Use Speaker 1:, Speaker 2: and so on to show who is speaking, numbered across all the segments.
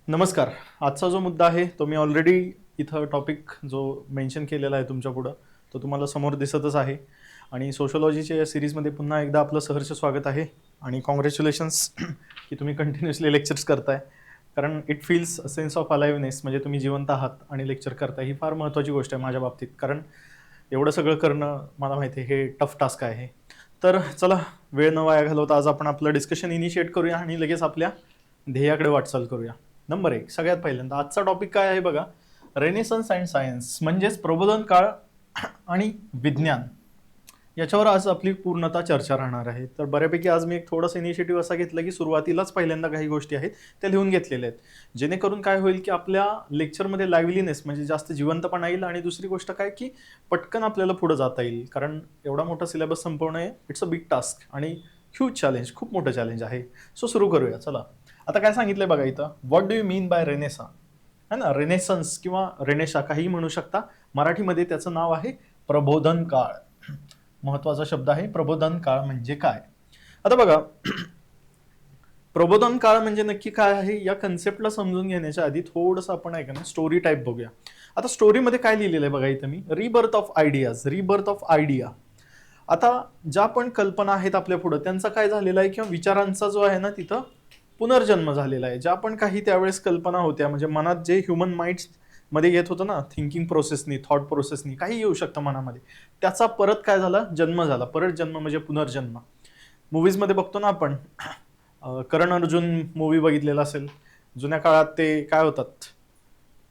Speaker 1: नमस्कार. आजचा जो मुद्दा आहे तो मी ऑलरेडी इथं टॉपिक जो मेन्शन केलेला आहे तुमच्या पुढं तो तुम्हाला समोर दिसतच आहे. आणि सोशोलॉजीच्या या सिरीजमध्ये पुन्हा एकदा आपलं सहर्ष स्वागत आहे आणि कॉंग्रॅच्युलेशन्स की तुम्ही कंटिन्युअसली लेक्चर्स करताय. कारण it feels a sense of aliveness, म्हणजे तुम्ही जिवंत आहात आणि लेक्चर करताय, ही फार महत्त्वाची गोष्ट आहे माझ्या बाबतीत. कारण एवढं सगळं करणं मला माहिती आहे हे टफ टास्क आहे. तर चला, वेळ न वाया घालवता आज आपण आपलं डिस्कशन इनिशिएट करूया आणि लगेच आपल्या ध्येयाकडे वाटचाल करूया. नंबर 1, सगळ्यात पहिल्यांदा आजचा टॉपिक काय आहे बघा. रेनेसन्स अँड सायन्स, म्हणजेच प्रबोधन काळ आणि विज्ञान, याच्यावर आज आपली पूर्णतः चर्चा राहणार आहे. तर बऱ्यापैकी आज मी एक थोडंसं इनिशिएटिव्ह असा घेतला की सुरुवातीलाच पहिल्यांदा काही गोष्टी आहेत त्या लिहून घेतलेल्या आहेत, जेणेकरून काय होईल की आपल्या लेक्चरमध्ये लाईव्हलीनेस म्हणजे जास्त जिवंतपणा येईल. आणि दुसरी गोष्ट काय की पटकन आपल्याला पुढे जाता येईल, कारण एवढा मोठा सिलेबस संपवणं आहे, इट्स अ बिग टास्क आणि ह्यूज चॅलेंज, खूप मोठं चॅलेंज आहे. सो सुरू करूया. चला, आता काय सांगितलंय बघा इथं, what do you mean by Renaissance, है ना. रेनेसन्स किंवा रेनेशा काहीही म्हणू शकता. मराठीमध्ये त्याचं नाव आहे प्रबोधन काळ. महत्वाचा शब्द आहे प्रबोधन काळ म्हणजे काय. आता बघा, प्रबोधन काळ म्हणजे नक्की काय आहे या कन्सेप्टला समजून घेण्याच्या आधी थोडंसं आपण आहे का ना स्टोरी टाईप बघूया. आता स्टोरीमध्ये काय लिहिलेलं आहे बघा इथं मी, rebirth of ideas, rebirth of idea. आता ज्या पण कल्पना आहेत आपल्या पुढं त्यांचा काय झालेला आहे किंवा विचारांचा जो आहे ना तिथं पुनर्जन्म झालेला आहे. ज्या पण काही त्यावेळेस कल्पना होत्या, म्हणजे मनात जे ह्युमन माइंड्स मध्ये येत होतं ना, थिंकिंग प्रोसेसनी, थॉट प्रोसेसनी, काही येऊ शकतं मनामध्ये, त्याचा परत काय झाला, जन्म झाला. परत जन्म म्हणजे पुनर्जन्म. मूवीजमध्ये बघतो ना आपण, करण अर्जुन मूवी बघितलेला असेल. जुन्या काळात ते काय होतात,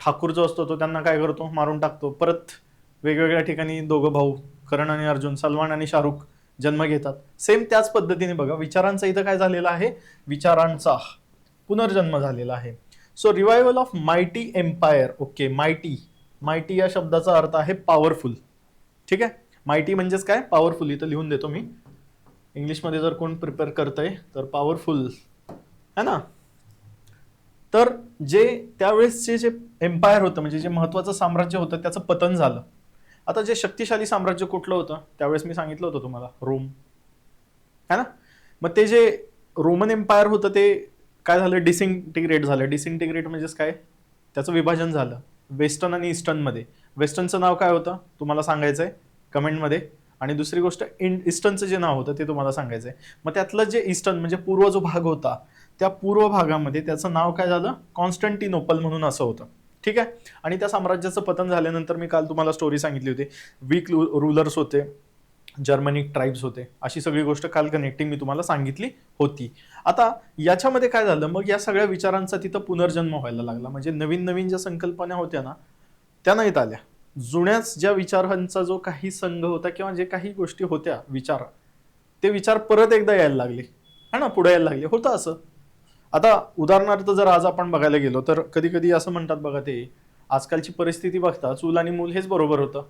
Speaker 1: ठाकूर जो असतो तो त्यांना काय करतो, मारून टाकतो. परत वेगवेगळ्या ठिकाणी दोघं भाऊ, करण आणि अर्जुन, सलमान आणि शाहरुख जन्म घेतात. सेम त्याच पद्धतीने बघा विचारांचा इथं काय झालेला आहे, विचारांचा पुनर्जन्म झालेला आहे. So revival of mighty empire. Okay, mighty, mighty या शब्दाचा अर्थ आहे पॉवरफुल. ठीक आहे, मायटी म्हणजेच काय, पॉवरफुल. इथं लिहून देतो मी, इंग्लिशमध्ये जर कोण प्रिपेअर करतंय तर पॉवरफुल है ना. तर जे त्यावेळेसचे जे एम्पायर होतं, म्हणजे जे महत्वाचं साम्राज्य होतं त्याचं पतन झालं. आता जे शक्तिशाली साम्राज्य कुठलं होतं त्यावेळेस मी सांगितलं होतं तुम्हाला, रोम, है ना. मग ते जे रोमन एम्पायर होतं ते काय झालं, डिसइंटिग्रेट झालं. डिसइंटिग्रेट म्हणजेच काय, त्याचं विभाजन झालं वेस्टर्न आणि ईस्टर्नमध्ये. वेस्टर्नचं नाव काय होतं तुम्हाला सांगायचं आहे कमेंटमध्ये, आणि दुसरी गोष्ट ईस्टर्नचं जे नाव होतं ते तुम्हाला सांगायचं आहे. मग त्यातलं जे ईस्टर्न म्हणजे पूर्व जो भाग होता, त्या पूर्व भागामध्ये त्याचं नाव काय झालं, कॉन्स्टंटिनोपल म्हणून असं होतं. ठीक आहे. आणि त्या साम्राज्याचं पतन झाल्यानंतर मी काल तुम्हाला स्टोरी सांगितली होती, वीक रूलर्स होते, जर्मनिक ट्राईब्स होते, अशी सगळी गोष्ट काल कनेक्टिंग मी तुम्हाला सांगितली होती. आता याच्यामध्ये काय झालं, मग या सगळ्या विचारांचा तिथं पुनर्जन्म व्हायला लागला. म्हणजे नवीन नवीन ज्या संकल्पना होत्या ना त्या नाहीत आल्या. जुन्याच ज्या विचारांचा जो काही संघ होता किंवा जे काही गोष्टी होत्या विचार, ते विचार परत एकदा यायला लागले, है ना, पुढे यायला लागले. होतं असं. आता उदाहरणार्थ जर आज आपण बघायला गेलो तर कधी कधी असं म्हणतात बघा, ते आजकालची परिस्थिती बघता चूल आणि मूल हेच बरोबर होतं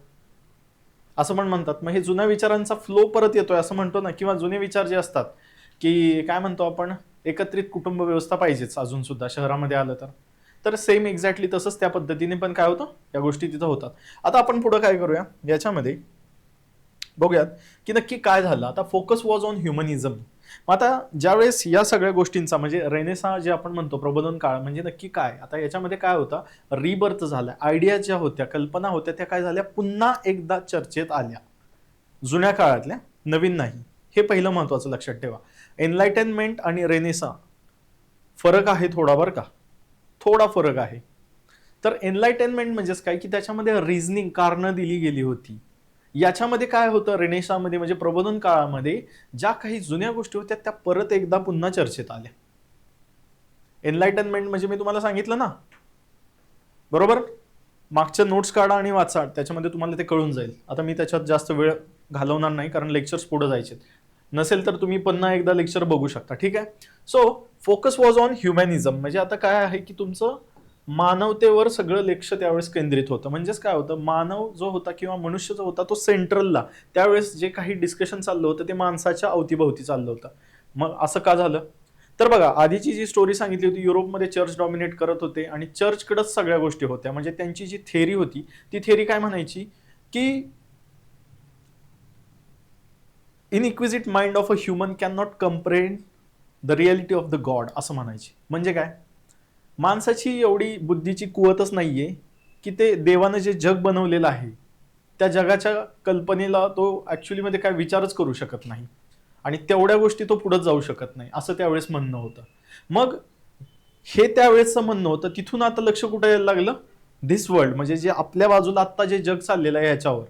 Speaker 1: असं पण म्हणतात. मग हे जुन्या विचारांचा फ्लो परत येतोय असं म्हणतो ना. किंवा जुने विचार जे असतात की काय म्हणतो आपण, एकत्रित कुटुंब व्यवस्था पाहिजेच अजून सुद्धा शहरामध्ये आलं तर सेम एक्झॅक्टली तसंच त्या पद्धतीने पण काय होतं, या गोष्टी तिथं होतात. आता आपण पुढे काय करूया, याच्यामध्ये बघूयात की नक्की काय झालं. आता फोकस वॉज ऑन ह्युमनिझम. मग आता ज्यावेळेस या सगळ्या गोष्टींचा म्हणजे रेनेसा जे आपण म्हणतो प्रबोधन काळ म्हणजे नक्की काय, आता याच्यामध्ये काय होतं, रिबर्थ झालं. आयडिया ज्या होत्या, कल्पना होत्या, त्या काय झाल्या, पुन्हा एकदा चर्चेत आल्या. जुन्या काळातल्या, नवीन नाही. हे पहिलं महत्वाचं लक्षात ठेवा. एनलायटनमेंट आणि रेनेसा फरक आहे थोडा, बरं का, थोडा फरक आहे. तर एनलायटनमेंट म्हणजेच काय की त्याच्यामध्ये रिझनिंग, कारणं दिली गेली होती. याच्यामध्ये काय होतं, रेनेसामध्ये म्हणजे प्रबोधन काळामध्ये ज्या काही जुन्या गोष्टी होत्या त्या परत एकदा पुन्हा चर्चेत आल्या. एनलायटनमेंट म्हणजे मी तुम्हाला सांगितलं ना, बरोबर, मागच्या नोट्स काढा आणि वाचा, त्याच्यामध्ये तुम्हाला ते कळून जाईल. आता मी त्याच्यात जास्त वेळ घालवणार नाही कारण लेक्चर्स पुढे जायचे. नसेल तर तुम्ही पुन्हा एकदा लेक्चर बघू शकता. ठीक आहे. सो फोकस वॉज ऑन ह्युमॅनिझम, म्हणजे आता काय आहे की तुमचं मानवतेवर सगळं लक्ष त्यावेळेस केंद्रित होतं. म्हणजेच काय होतं, मानव जो होता किंवा मनुष्य जो होता तो सेंट्रलला, त्यावेळेस जे काही डिस्कशन चाललं होतं ते माणसाच्या अवतीभोवती चाललं होतं. मग असं का झालं, तर बघा आधीची जी स्टोरी सांगितली होती, युरोपमध्ये चर्च डॉमिनेट करत होते आणि चर्चकडेच सगळ्या गोष्टी होत्या. म्हणजे त्यांची जी थेअरी होती ती थेअरी काय म्हणायची की inquisitive mind of a human can not comprehend the reality of the God, असं म्हणायची. म्हणजे काय, माणसाची एवढी बुद्धीची कुवतच नाहीये की ते देवानं जे जग बनवलेलं आहे त्या जगाच्या कल्पनेला तो ऍक्च्युली मध्ये काय विचारच करू शकत नाही आणि तेवढ्या गोष्टी तो पुढे जाऊ शकत नाही असं त्यावेळेस म्हणणं होतं. मग हे त्यावेळेसचं म्हणणं होतं. तिथून आता लक्ष कुठे यायला लागलं, धिस वर्ल्ड म्हणजे जे आपल्या बाजूला आत्ता जे जग चाललेलं आहे ह्याच्यावर.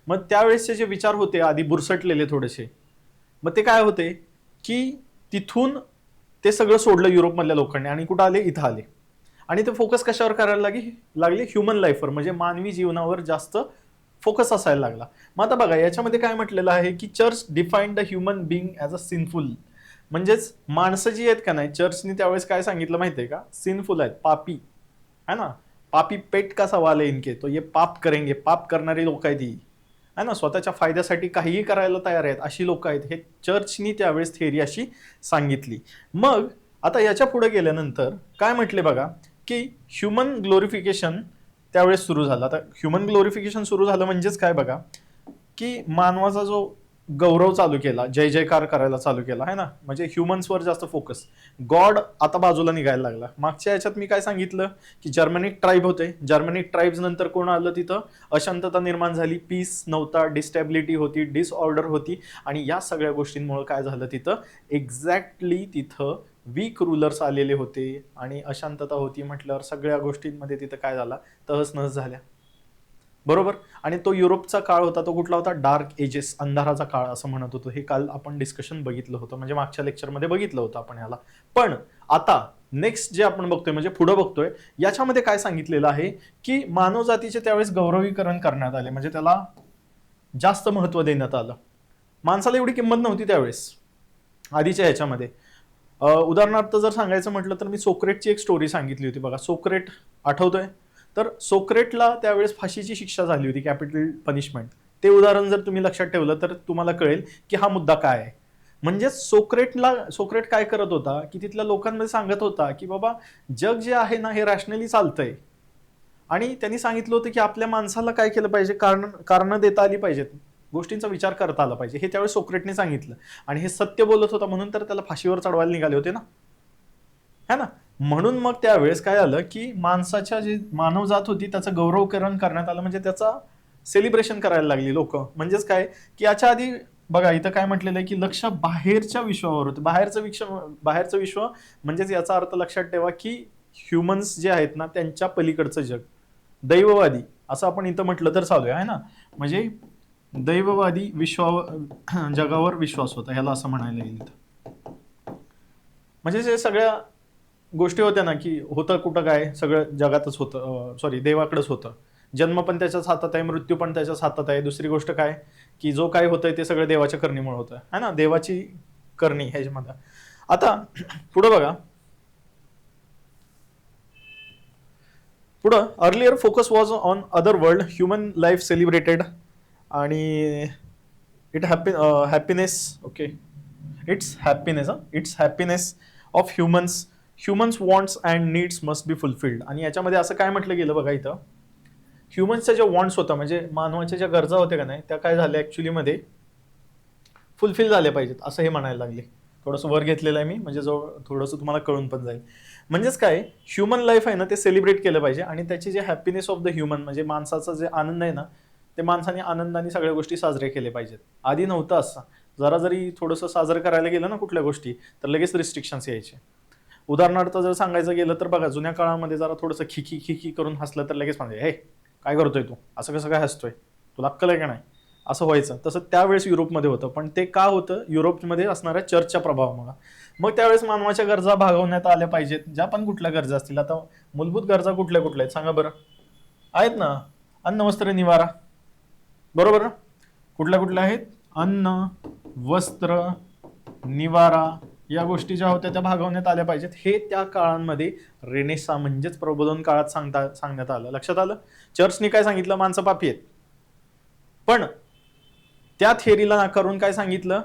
Speaker 1: मग त्यावेळेसचे जे विचार होते आधी बुरसटलेले थोडेसे, मग ते काय होते की तिथून ते सगळं सोडलं युरोपमधल्या लोकांनी आणि कुठं आले, इथं आले आणि ते फोकस कशावर करायला लागले, ह्युमन लाईफवर म्हणजे मानवी जीवनावर जास्त फोकस असायला लागला. मग आता बघा याच्यामध्ये काय म्हटलेलं आहे की church define the human being as a sinful. म्हणजेच माणसं जी आहेत का नाही, चर्चनी त्यावेळेस काय सांगितलं माहितीये का, सिनफुल आहेत, पापी है ना, पापी पेट का सवाल आहे इनके, तो ये पाप करेंगे, पाप करणारी लोक आहेत ही है ना, स्वतःच्या फायद्यासाठी काहीही करायला तयार आहेत अशी लोक आहेत, हे चर्चनी त्यावेळेस थेअरी अशी सांगितली. मग आता याच्या पुढे गेल्यानंतर काय म्हटले बघा की ह्युमन ग्लोरिफिकेशन त्यावेळेस सुरू झालं. आता ह्युमन ग्लोरिफिकेशन सुरू झालं म्हणजेच काय बघा की मानवाचा जो गौरव चालू केला, जय जयकार करायला चालू केला है ना, म्हणजे ह्युमन्सवर जास्त फोकस, गॉड आता बाजूला निघायला लागला. मागच्या याच्यात मी काय सांगितलं की जर्मनिक ट्राईब होते, जर्मनिक ट्राईब्स नंतर कोण आलं, तिथं अशांतता निर्माण झाली, पीस नव्हता, डिस्टॅबिलिटी होती, डिसऑर्डर होती आणि या सगळ्या गोष्टींमुळे काय झालं, तिथं एक्झॅक्टली तिथं वीक रूलर्स आलेले होते आणि अशांतता होती म्हटल्यावर सगळ्या गोष्टींमध्ये तिथं काय झाला, तहस नहस झाल्या, बरोबर. आणि तो युरोपचा काळ होता, तो कुठला होता, डार्क एजेस, अंधाराचा काळ असं म्हणत होतो. हे काल आपण डिस्कशन बघितलं होतं, म्हणजे मागच्या लेक्चरमध्ये बघितलं होतं आपण ह्याला. पण आता नेक्स्ट जे आपण बघतोय म्हणजे पुढे बघतोय याच्यामध्ये काय सांगितलेलं आहे की मानवजातीचे त्यावेळेस गौरवीकरण करण्यात आले, म्हणजे त्याला जास्त महत्व देण्यात आलं. माणसाला एवढी किंमत नव्हती त्यावेळेस आधीच्या ह्याच्यामध्ये. उदाहरणार्थ जर सांगायचं म्हटलं तर मी सोक्रेटची एक स्टोरी सांगितली होती बघा. सोक्रेट आठवतोय, तर सोक्रेटला त्यावेळेस फाशीची शिक्षा झाली होती, कॅपिटल पनिशमेंट. ते उदाहरण जर तुम्ही लक्षात ठेवलं तर तुम्हाला कळेल की हा मुद्दा काय आहे. म्हणजे सोक्रेट काय करत होता की तिथल्या लोकांमध्ये सांगत होता की बाबा जग जे आहे ना हे रॅशनली चालतंय आणि त्यांनी सांगितलं होतं की आपल्या माणसाला काय केलं पाहिजे, कारण देता आली पाहिजेत, गोष्टींचा विचार करता आला पाहिजे, हे त्यावेळेस सोक्रेटने सांगितलं. आणि हे सत्य बोलत होता म्हणून तर त्याला फाशीवर चढवायला निघाले होते ना, है ना. म्हणून मग त्यावेळेस काय आलं की माणसाच्या जे मानवजात होती त्याचं गौरवकरण करण्यात आलं, म्हणजे त्याचा सेलिब्रेशन करायला लागली लोक. म्हणजेच काय की याच्या आधी बघा इथं काय म्हटलेलं आहे की लक्ष बाहेरच्या विश्वावर होतं, बाहेरचं विश्व म्हणजेच याचा अर्थ लक्षात ठेवा की ह्युमन्स जे आहेत ना त्यांच्या पलीकडचं जग, दैववादी असं आपण इथं म्हटलं तर चालू आहे ना, म्हणजे दैववादी जगावर विश्वास होता, ह्याला असं म्हणायला येईल. म्हणजे जे सगळ्या गोष्टी होत्या ना की होतं कुठं काय, सगळं जगातच होतं, सॉरी देवाकडेच होतं. जन्म पण त्याच्याच हातात आहे, मृत्यू पण त्याच्याच हातात आहे. दुसरी गोष्ट काय की जो काय होतंय ते सगळं देवाच्या करणीमुळे होतं है ना, देवाची करणी ह्याच्यामध्ये. आता पुढं बघा, पुढं earlier focus was on other world, human life celebrated आणि happiness, okay, it's happiness of humans wants and needs must be fulfilled. आणि याच्यामध्ये असं काय म्हटलं गेलं बघा इथं, ह्युमन्सच्या ज्या वॉन्ट्स होत्या म्हणजे मानवाच्या ज्या गरजा होत्या का नाही त्या काय झाल्या ऍक्च्युली मध्ये फुलफिल झाल्या पाहिजेत असं हे म्हणायला लागले. थोडंसं वर घेतलेलं आहे मी, म्हणजे जो थोडंसं तुम्हाला कळून पण जाईल. म्हणजेच काय, ह्युमन लाईफ आहे ना ते सेलिब्रेट केलं पाहिजे आणि त्याची जे हॅपीनेस ऑफ द ह्युमन म्हणजे माणसाचा जे आनंद आहे ना ते माणसाने आनंदाने सगळ्या गोष्टी साजरे केले पाहिजेत. आधी नव्हतं असं, जरा जरी थोडंसं साजरं करायला गेलं ना कुठल्या गोष्टी तर लगेच रिस्ट्रिक्शन्स यायचे. उदाहरणार्थ जर सांगायचं गेलं तर बघा जुन्या काळामध्ये जरा थोडंसं खिखी करून हसलं तर लगेच म्हणजे हे काय करतोय तू, असं कसं काय हसतोय, तुला अक्कल आहे का नाही, असं व्हायचं. तसं त्यावेळेस युरोपमध्ये होतं, पण ते का होतं, युरोपमध्ये असणाऱ्या चर्चच्या प्रभावामुळे. मग त्यावेळेस मानवाच्या गरजा भागवण्यात आल्या पाहिजेत, ज्या पण कुठल्या गरजा असतील. आता मूलभूत गरजा कुठल्या कुठल्या आहेत सांगा बरं, आहेत ना, अन्न वस्त्र निवारा, बरोबर ना, कुठल्या कुठल्या आहेत, अन्न वस्त्र निवारा, या गोष्टी ज्या होत्या त्या भागवण्यात आल्या पाहिजेत. हे त्या काळांमध्ये रेनेसा म्हणजेच प्रबोधन काळात सांगण्यात आलं. लक्षात आलं. चर्चने काय सांगितलं, माणसं पापी आहेत, पण त्या थिअरीला नाकारून काय सांगितलं,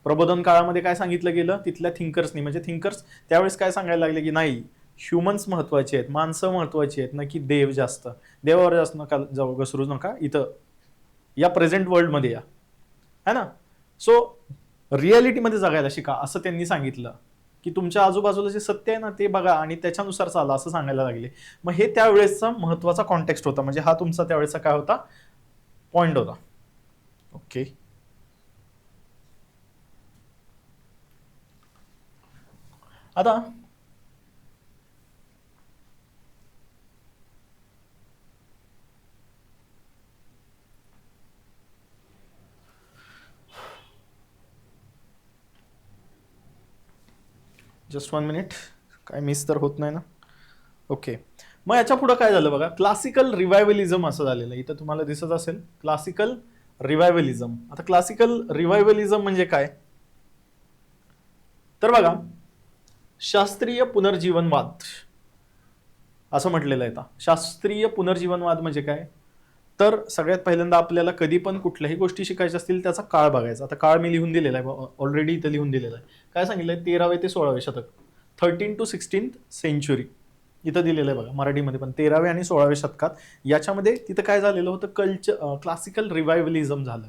Speaker 1: प्रबोधन काळामध्ये काय सांगितलं गेलं तिथल्या थिंकर्सनी, म्हणजे थिंकर्स त्यावेळेस काय सांगायला लागले की नाही, ह्युमन्स महत्वाचे आहेत, माणसं महत्वाची आहेत ना की देव जास्त, देवावर जास्त नका जाऊ, घसरू नका, इथं या प्रेझेंट वर्ल्डमध्ये या, है ना. सो रियालिटीमध्ये जगायला शिका असं त्यांनी सांगितलं की तुमच्या आजूबाजूला जे सत्य आहे ना ते बघा आणि त्याच्यानुसार चाला असं सांगायला लागले. मग हे त्यावेळेसचा महत्वाचा कॉन्टेक्स्ट होता, म्हणजे हा तुमचा त्यावेळेचा काय होता, पॉइंट होता. ओके, आता जस्ट 1 मिनिट, काय मिस तर होत नाही ना. ओके, मग याच्या पुढे काय झालं बघा, क्लासिकल रिवायवलिझम असं झालेलं आहे. इथं तुम्हाला दिसत असेल क्लासिकल रिवायवलिझम. आता क्लासिकल रिवायवलिझम म्हणजे काय, तर बघा शास्त्रीय पुनर्जीवनवाद असं म्हटलेलं आहे. आता शास्त्रीय पुनर्जीवनवाद म्हणजे काय, तर सगळ्यात पहिल्यांदा आपल्याला कधी पण कुठल्याही गोष्टी शिकायच्या असतील त्याचा काळ बघायचा. आता काळ मी लिहून दिलेला आहे ऑलरेडी, इथं लिहून दिलेला आहे. काय सांगितलंय, 13वे ते 16वे शतक, 13 to 16th सेंच्युरी इथं दिलेलं आहे बघा मराठीमध्ये पण, 13वे आणि 16वे शतकात. याच्यामध्ये तिथं काय झालेलं होतं, क्लासिकल रिवायवलिझम झालं,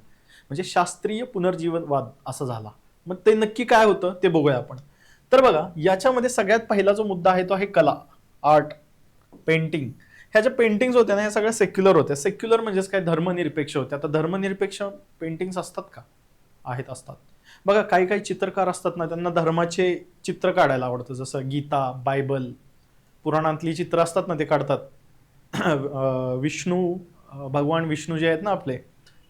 Speaker 1: म्हणजे शास्त्रीय पुनर्जीवनवाद असं झाला. मग ते नक्की काय होतं ते बघूया आपण. तर बघा याच्यामध्ये सगळ्यात पहिला जो मुद्दा आहे तो आहे कला, आर्ट, पेंटिंग. ह्या ज्या पेंटिंग्स होत्या ना ह्या सगळ्या सेक्युलर होत्या. सेक्युलर म्हणजेच काय, धर्मनिरपेक्ष होत्या. आता धर्मनिरपेक्ष पेंटिंग्स असतात का, आहेत, असतात. बघा काही काही चित्रकार असतात ना त्यांना धर्माचे चित्र काढायला आवडतं, जसं गीता, बायबल, पुराणातली चित्र असतात ना ते काढतात. विष्णू, भगवान विष्णू जे आहेत ना आपले,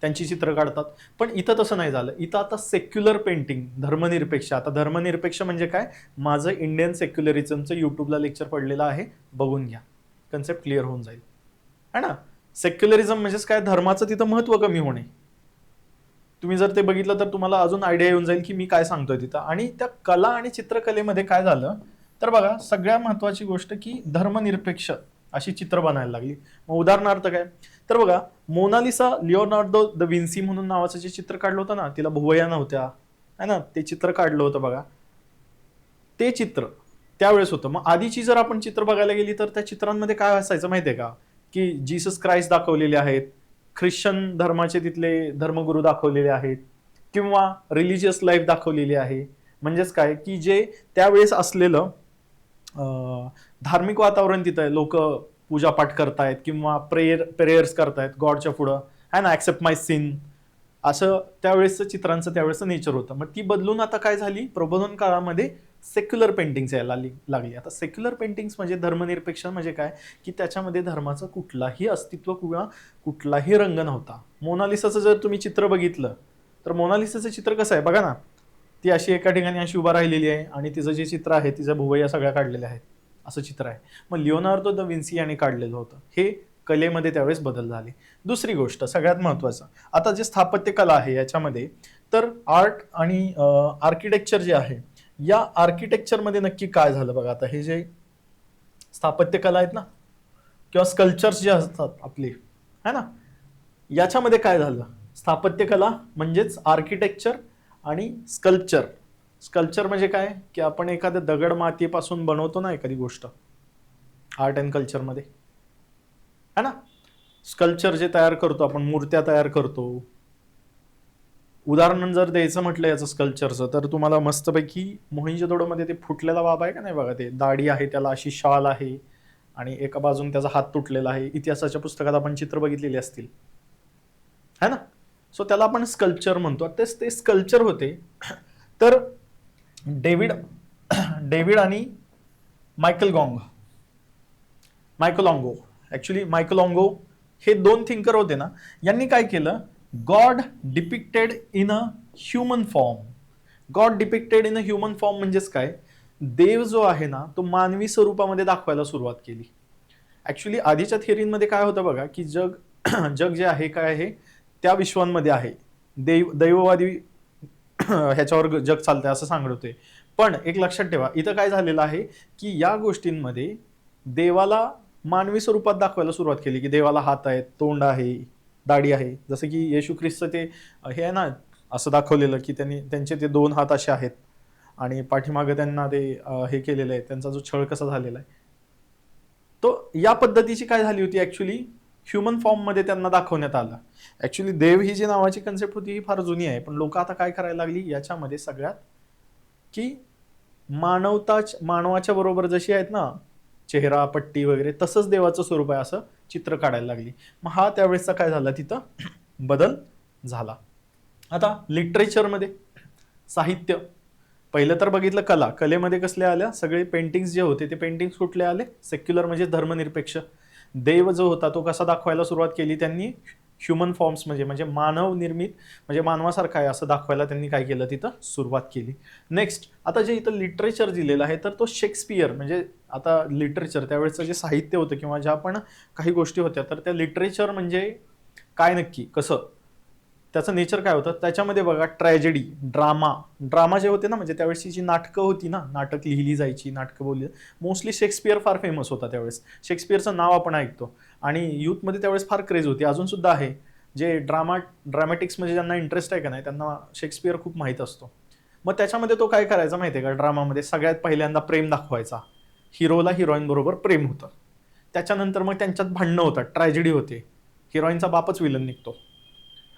Speaker 1: त्यांची चित्र काढतात. पण इथं तसं नाही झालं. इथं आता सेक्युलर पेंटिंग, धर्मनिरपेक्ष. आता धर्मनिरपेक्ष म्हणजे काय, माझं इंडियन सेक्युलरिझमचं युट्यूबला लेक्चर पडलेलं आहे, बघून घ्या, कन्सेप्ट क्लिअर होऊन जाईल, है ना. सेक्युलरिझम म्हणजेच काय, धर्माचं तिथं महत्व कमी होणे. तुम्ही जर ते बघितलं तर तुम्हाला अजून आयडिया येऊन जाईल की मी काय सांगतोय तिथं. आणि त्या कला आणि चित्रकलेमध्ये काय झालं, तर बघा सगळ्यात महत्वाची गोष्ट की धर्मनिरपेक्ष अशी चित्र बनायला लागली. मग उदाहरणार्थ काय, तर बघा मोनालिसा, लिओनार्डो द विन्सी म्हणून नावाचं जे चित्र काढलं होतं ना, तिला भुवया नव्हत्या, है ना, ते चित्र काढलं होतं बघा. ते चित्र त्यावेळेस होतं. मग आधीची जर आपण चित्र बघायला गेली तर त्या चित्रांमध्ये काय असायचं माहितीये का, की जीसस क्राइस्ट दाखवलेले आहेत, ख्रिश्चन धर्माचे तिथले धर्मगुरू दाखवलेले आहेत, किंवा रिलिजियस लाईफ दाखवलेली आहे. म्हणजेच काय की जे त्यावेळेस असलेलं धार्मिक वातावरण तिथं, लोक पूजापाठ करतायत किंवा प्रेयर्स करतायत गॉडच्या पुढं, है ना, ऍक्सेप्ट माय सिन, असं त्यावेळेसचं चित्रांचं त्यावेळेसचं नेचर होतं. मग ती बदलून आता काय झाली, प्रबोधन काळामध्ये सेक्युलर पेंटिंग्स यायला लागली. आता सेक्युलर पेंटिंग्स म्हणजे धर्मनिरपेक्ष म्हणजे काय, की त्याच्यामध्ये धर्माचं कुठलाही अस्तित्व किंवा कुठलाही रंग नव्हता. मोनालिसाचं जर तुम्ही चित्र बघितलं तर मोनालिसाचं चित्र कसं आहे बघा ना, ती अशी एका ठिकाणी अशी उभा राहिलेली आहे आणि तिचं जे चित्र आहे, तिच्या भुवया सगळ्या काढलेल्या आहेत, असं चित्र आहे. मग लिओनार्दो द विन्सी यांनी काढलेलं होतं. हे कलेमध्ये त्यावेळेस बदल झाले. दुसरी गोष्ट सगळ्यात महत्वाचं, आता जे स्थापत्य कला आहे याच्यामध्ये, तर आर्ट आणि आर्किटेक्चर जे आहे, या आर्किटेक्चरमध्ये नक्की काय झालं बघा. आता हे जे स्थापत्य कला आहेत ना किंवा स्कल्पचर्स जे असतात आपले, है ना, याच्यामध्ये काय झालं, स्थापत्य कला म्हणजेच आर्किटेक्चर आणि स्कल्पचर. स्कल्पचर म्हणजे काय, की आपण एखाद्या दगड मातीपासून बनवतो ना एखादी गोष्ट, आर्ट अँड कल्चरमध्ये, है ना. स्कल्पचर जे तयार करतो आपण, मूर्त्या तयार करतो. उदाहरण जर द्यायचं म्हटलं याचं स्कल्पचरचं, तर तुम्हाला मस्तपैकी मोहिंजोदडोमध्ये ते फुटलेला बाबा आहे का नाही बघा, ते दाढी आहे, त्याला अशी शाल आहे आणि एका बाजून त्याचा हात तुटलेला आहे. इतिहासाच्या पुस्तकात आपण चित्र बघितलेली असतील, है ना. सो त्याला आपण स्कल्पचर म्हणतो. तेच ते स्कल्पचर होते. तर डेव्हिड आणि मायकलॉंगो हे दोन थिंकर होते ना, यांनी काय केलं, God depicted in a human form. God depicted in a human form म्हणजेच काय, देव जो आहे ना तो मानवी स्वरूपामध्ये दाखवायला सुरुवात केली. ऍक्च्युली आधीच्या थिअरीमध्ये काय होतं बघा, की जग जे आहे काय आहे, त्या विश्वांमध्ये आहे, दैववादी ह्याच्यावर जग चालतंय असं सांगत होते. पण एक लक्षात ठेवा, इथं काय झालेलं आहे की या गोष्टींमध्ये देवाला मानवी स्वरूपात दाखवायला सुरुवात केली, की देवाला हात आहेत, तोंड आहे, दाढी आहे. जसं की येशू ख्रिस्त ते हे आहे ना, असं दाखवलेलं की त्यांचे ते 2 हात असे आहेत आणि पाठीमागे त्यांना ते हे केलेलं आहे, त्यांचा जो छळ कसा झालेला आहे तो या पद्धतीची काय झाली होती, ऍक्च्युली ह्युमन फॉर्म मध्ये त्यांना दाखवण्यात आलं. ऍक्च्युली देव ही जी नावाची कन्सेप्ट होती ही फार जुनी आहे, पण लोक आता काय करायला लागली याच्यामध्ये सगळ्यात, की मानवाच्या बरोबर जशी आहेत ना चेहरा पट्टी वगैरे, तसंच देवाचं स्वरूप आहे असं चित्र काढायला लागली. मग हा त्यावेळेसचा काय झाला तिथं बदल झाला. आता लिटरेचरमध्ये साहित्य, पहिलं तर बघितलं कलेमध्ये कसले आल्या, सगळे पेंटिंग्स जे होते ते पेंटिंग्स कुठले आले, सेक्युलर म्हणजे धर्मनिरपेक्ष. देव जो होता तो कसा दाखवायला सुरुवात केली त्यांनी, ह्युमन फॉर्म्स म्हणजे मानव निर्मित, म्हणजे मानवासारखा आहे असं दाखवायला त्यांनी काय केलं तिथं सुरुवात केली. नेक्स्ट आता जे इथं लिटरेचर दिलेलं आहे तर तो शेक्सपियर, म्हणजे आता लिटरेचर त्यावेळेचं जे साहित्य होतं किंवा ज्या पण काही गोष्टी होत्या तर त्या लिटरेचर म्हणजे काय नक्की कसं, त्याचं नेचर काय होतं त्याच्यामध्ये बघा, ट्रॅजेडी, ड्रामा जे होते ना, म्हणजे त्यावेळेसची जी नाटकं होती ना, नाटक लिहिली जायची, नाटकं बोलली, मोस्टली शेक्सपियर फार फेमस होता त्यावेळेस. शेक्सपियरचं नाव आपण ऐकतो आणि यूथमध्ये त्यावेळेस फार क्रेज होती, अजून सुद्धा आहे. जे ड्रामॅटिक्स म्हणजे ज्यांना इंटरेस्ट आहे का नाही त्यांना शेक्सपियर खूप माहीत असतो. मग त्याच्यामध्ये तो काय करायचा माहिती आहे का, ड्रामामध्ये सगळ्यात पहिल्यांदा प्रेम दाखवायचा, हिरोला हिरोईन बरोबर प्रेम होतं, त्याच्यानंतर मग त्यांच्यात भांडणं होतात, ट्रॅजेडी होते, हिरोईनचा बापच विलन निघतो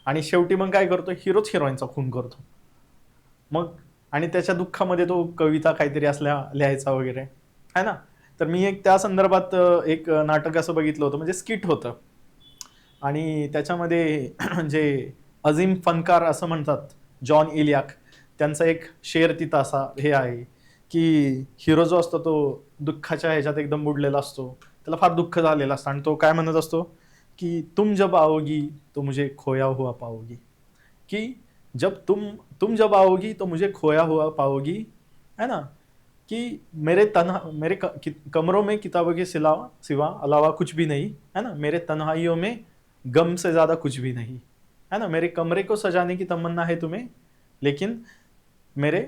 Speaker 1: आणि शेवटी मग काय करतो, हिरोच हिरोईनचा खून करतो. मग आणि त्याच्या दुःखामध्ये तो कविता काहीतरी असल्या लिहायचा वगैरे आहे ना. तर मी एक त्या संदर्भात एक नाटक असं बघितलं होतं, म्हणजे स्किट होतं आणि त्याच्यामध्ये जे अझीम फनकार असं म्हणतात, जॉन इलियाक, त्यांचा एक शेर तिथं असा हे आहे की हिरो जो असतो तो दुःखाच्या ह्याच्यात एकदम बुडलेला असतो, त्याला फार दुःख झालेलं असतं आणि तो काय म्हणत असतो कि तुम जब आओगी तो मुझे खोया हुआ पाओगी, कि जब तुम जब आओगी तो मुझे खोया हुआ पाओगी, है ना, कि मेरे कमरों में किताबों के सिवा अलावा कुछ भी नहीं, है ना, मेरे तन्हाइयों में गम से ज्यादा कुछ भी नहीं, है ना, मेरे कमरे को सजाने की तमन्ना है तुम्हें, लेकिन मेरे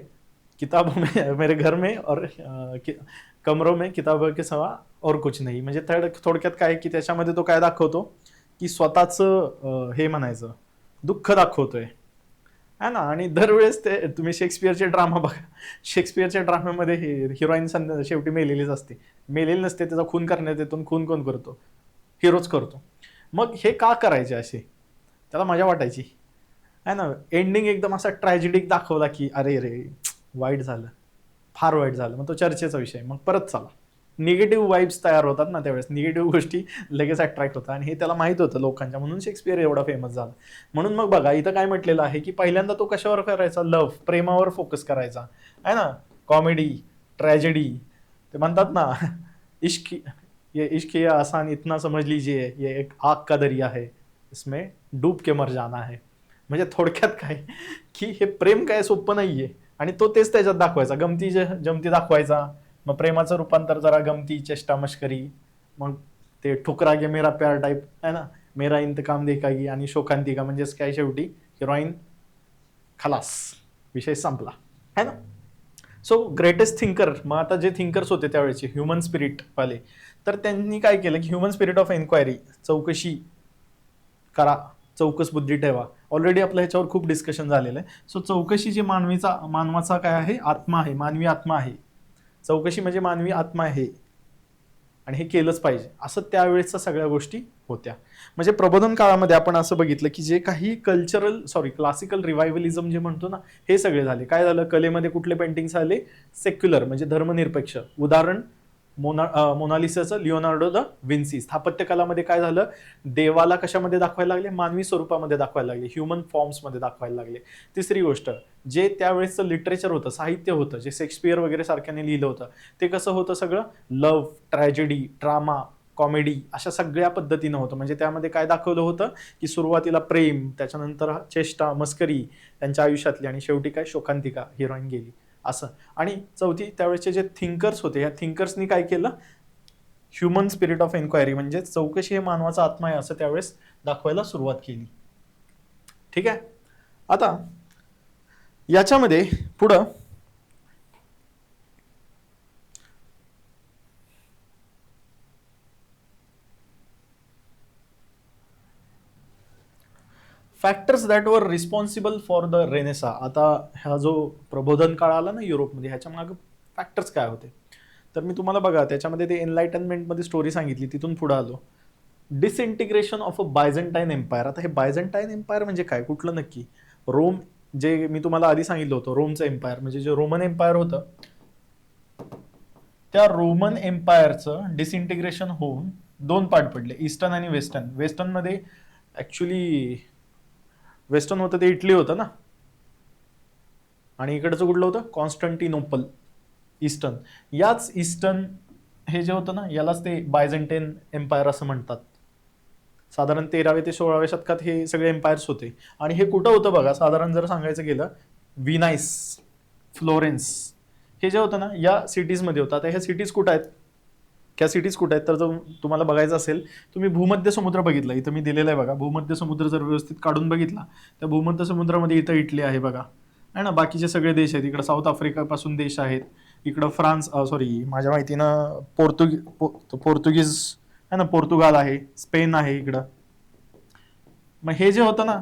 Speaker 1: किताबों में मेरे घर में और कमरों में किताबों के सिवा और कुछ नाही. म्हणजे थोडक्यात काय की त्याच्यामध्ये तो काय दाखवतो की स्वतःचं हे म्हणायचं दुःख दाखवतोय, है ना. आणि दरवेळेस ते तुम्ही शेक्सपियरचे ड्रामा बघा, शेक्सपियरच्या ड्रामामध्ये हिरोईन शेवटी मेलेलीच असते, मेलेली नसते, त्याचा खून करण्यात येतो, खून कोण करतो, हिरोच करतो. मग हे का करायचे असे, त्याला मजा वाटायची, है ना. एंडिंग एकदम असा ट्रॅजेडिक दाखवला की अरे रे वाईट झालं, फार वाईट झालं, मग तो चर्चेचा विषय. मग परत चला निगेटिव्ह वाईब्स तयार होतात ना त्यावेळेस, निगेटिव्ह गोष्टी लगेच अट्रॅक्ट होतात आणि हे त्याला माहित होतं लोकांच्या, म्हणून शेक्सपियर एवढा फेमस झाला. म्हणून मग बघा इथं काय म्हटलेलं आहे की पहिल्यांदा तो कशावर करायचा, लव्ह, प्रेमावर फोकस करायचा, आहे ना. कॉमेडी, ट्रॅजेडी, ते म्हणतात ना इश्क, ये इश्क ये आसान इतना समझ लीजिए ये एक आग का दरिया है, इसमें डूब के मर जाना है. म्हणजे थोडक्यात काय की हे प्रेम काय सोपं नाहीये आणि तो तेच त्याच्यात दाखवायचा, जमती दाखवायचा. मग प्रेमाचं रूपांतर जरा गमती, चेष्टा, मस्करी, मग ते ठुकरा गे मेरा प्यार टाईप, आहे ना, मेरा इंतकाम देखागी, आणि शोकांतिका म्हणजेच काय शेवटी हिरोईन खलास, विषय संपला, है ना. सो ग्रेटेस्ट थिंकर, मग आता जे थिंकर्स होते त्यावेळेचे ह्युमन स्पिरिट वाले, तर त्यांनी काय केलं की ह्युमन स्पिरिट ऑफ एन्क्वायरी, चौकशी करा, चौकस बुद्धी ठेवा. ऑलरेडी आपल्या ह्याच्यावर खूप डिस्कशन झालेलं आहे. सो चौकशी जे मानवाचा काय आहे, आत्मा आहे, मानवी आत्मा आहे. चौकशी म्हणजे मानवी आत्मा आहे आणि हे केलंच पाहिजे, असं त्यावेळेसच्या सगळ्या गोष्टी होत्या. म्हणजे प्रबोधन काळामध्ये आपण असं बघितलं की जे काही क्लासिकल रिवायवलिझम जे म्हणतो ना, हे सगळे झाले. काय झालं, कलेमध्ये कुठले पेंटिंग्स आले, सेक्युलर म्हणजे धर्मनिरपेक्ष. उदाहरण मोनालिसाचं लिओनार्डो द विन्सी. स्थापत्यकलामध्ये काय झालं, देवाला कशामध्ये दाखवायला लागले, मानवी स्वरूपामध्ये दाखवायला लागले, ह्युमन फॉर्म्समध्ये दाखवायला लागले. तिसरी गोष्ट, जे त्यावेळेसचं लिटरेचर होतं, साहित्य होतं, जे शेक्सपियर वगैरे सारख्याने लिहिलं होतं, ते कसं होतं, सगळं लव्ह, ट्रॅजेडी, ड्रामा, कॉमेडी अशा सगळ्या पद्धतीनं होतं. म्हणजे त्यामध्ये काय दाखवलं होतं की सुरुवातीला प्रेम, त्याच्यानंतर चेष्टा, मस्करी त्यांच्या आयुष्यातली, आणि शेवटी काय शोकांतिका, हिरोईन गेली, असं. आणि चौथी, त्यावेळेचे जे थिंकर्स होते, या थिंकर्सनी काय केलं, ह्युमन स्पिरिट ऑफ एन्क्वायरी म्हणजे चौकशी हे मानवाचा आत्मा आहे असं त्यावेळेस दाखवायला सुरुवात केली. ठीक आहे. आता याच्यामध्ये पुढं फॅक्टर्स दॅट वर रिस्पॉन्सिबल फॉर द रेनेसा. आता हा जो प्रबोधन काळ आला ना युरोपमध्ये, ह्याच्या मागे फॅक्टर्स काय होते, तर मी तुम्हाला बघा त्याच्यामध्ये ते एनलाइटनमेंटमध्ये स्टोरी सांगितली, तिथून पुढे आलो. डिसइंटिग्रेशन ऑफ अ बायझंटाईन एम्पायर. आता हे बायझंटाईन एम्पायर म्हणजे काय, कुठलं नक्की, रोम, जे मी तुम्हाला आधी सांगितलं होतं रोमचं एम्पायर, म्हणजे जे रोमन एम्पायर होतं त्या रोमन एम्पायरचं डिसइंटिग्रेशन होऊन दोन पार्ट पडले, ईस्टर्न आणि वेस्टर्न. वेस्टर्नमध्ये ऍक्च्युली वेस्टर्न होतं ते इटली होतं ना, आणि इकडचं कुठलं होतं, कॉन्स्टंटिनोपल. ईस्टर्न, याच ईस्टर्न हे जे होतं ना, यालाच ते बायझंटाईन एम्पायर असं म्हणतात. साधारण 13व्या ते 16व्या शतकात हे सगळे एम्पायर्स होते. आणि हे कुठं होतं बघा, साधारण जर सांगायचं गेलं, विनाईस, फ्लोरेन्स, हे जे होतं ना या सिटीजमध्ये होतं. आता ह्या सिटीज कुठं आहेत, त्या सिटीज कुठं आहेत, तर जर तुम्हाला बघायचं असेल, तुम्ही भूमध्य समुद्र बघितला, इथं मी दिलेला आहे बघा, भूमध्य समुद्र जर व्यवस्थित काढून बघितला, त्या भूमध्य समुद्रामध्ये इथं इटली आहे बघा, आहे ना. बाकीचे सगळे देश आहेत, इकडं साऊथ आफ्रिकापासून देश आहेत, इकडं फ्रान्स, सॉरी माझ्या माहितीनं पोर्तुगीज आहे ना, पोर्तुगाल आहे, स्पेन आहे इकडं. मग हे जे होतं ना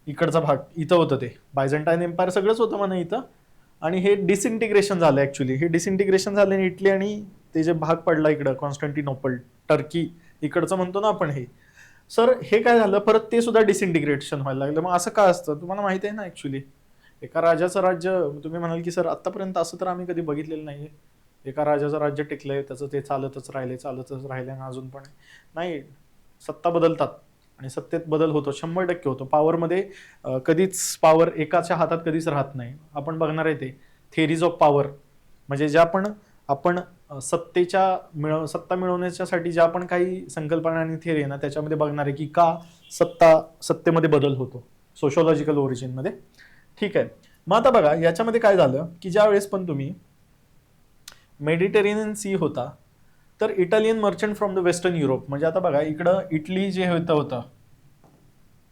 Speaker 1: इकडचा भाग, इथं होतं ते बायझंटाईन एम्पायर सगळंच होतं म्हणा इथं. आणि हे डिसइंटिग्रेशन झालं ऍक्च्युली, हे डिसइंटिग्रेशन झालं इटली, आणि ते जे भाग पडला इकडं कॉन्स्टंटिनोपल, टर्की इकडचं म्हणतो ना आपण, हे सर हे काय झालं परत ते सुद्धा डिसइंटिग्रेशन व्हायला लागलं. मग असं का असतं तुम्हाला माहिती आहे ना, ऍक्च्युली एका राजाचं राज्य, तुम्ही म्हणाल की सर आतापर्यंत असं तर आम्ही कधी बघितलेलं नाहीये, एका राजाचं राज्य टिकलंय, त्याचं ते चालतच राहिले आणि अजून पण नाही. सत्ता बदलतात आणि सत्तेत बदल होतो, 100% होतो. पॉवरमध्ये कधीच पॉवर एकाच्या हातात कधीच राहत नाही. आपण बघणार आहे ते थेरीज ऑफ पॉवर, म्हणजे ज्या पण आपण सत्ता मिळवण्यासाठी ज्या पण काही संकल्पना आणि थेरी आहे ना, त्याच्यामध्ये बघणार आहे की का सत्तेमध्ये बदल होतो, सोशोलॉजिकल ओरिजिनमध्ये. ठीक आहे. मग आता बघा याच्यामध्ये काय झालं की ज्या वेळेस पण तुम्ही मेडिटेरेनियन सी होता, तर Italian merchant from the western Europe, म्हणजे आता बघा इकडं इटली जे होतं,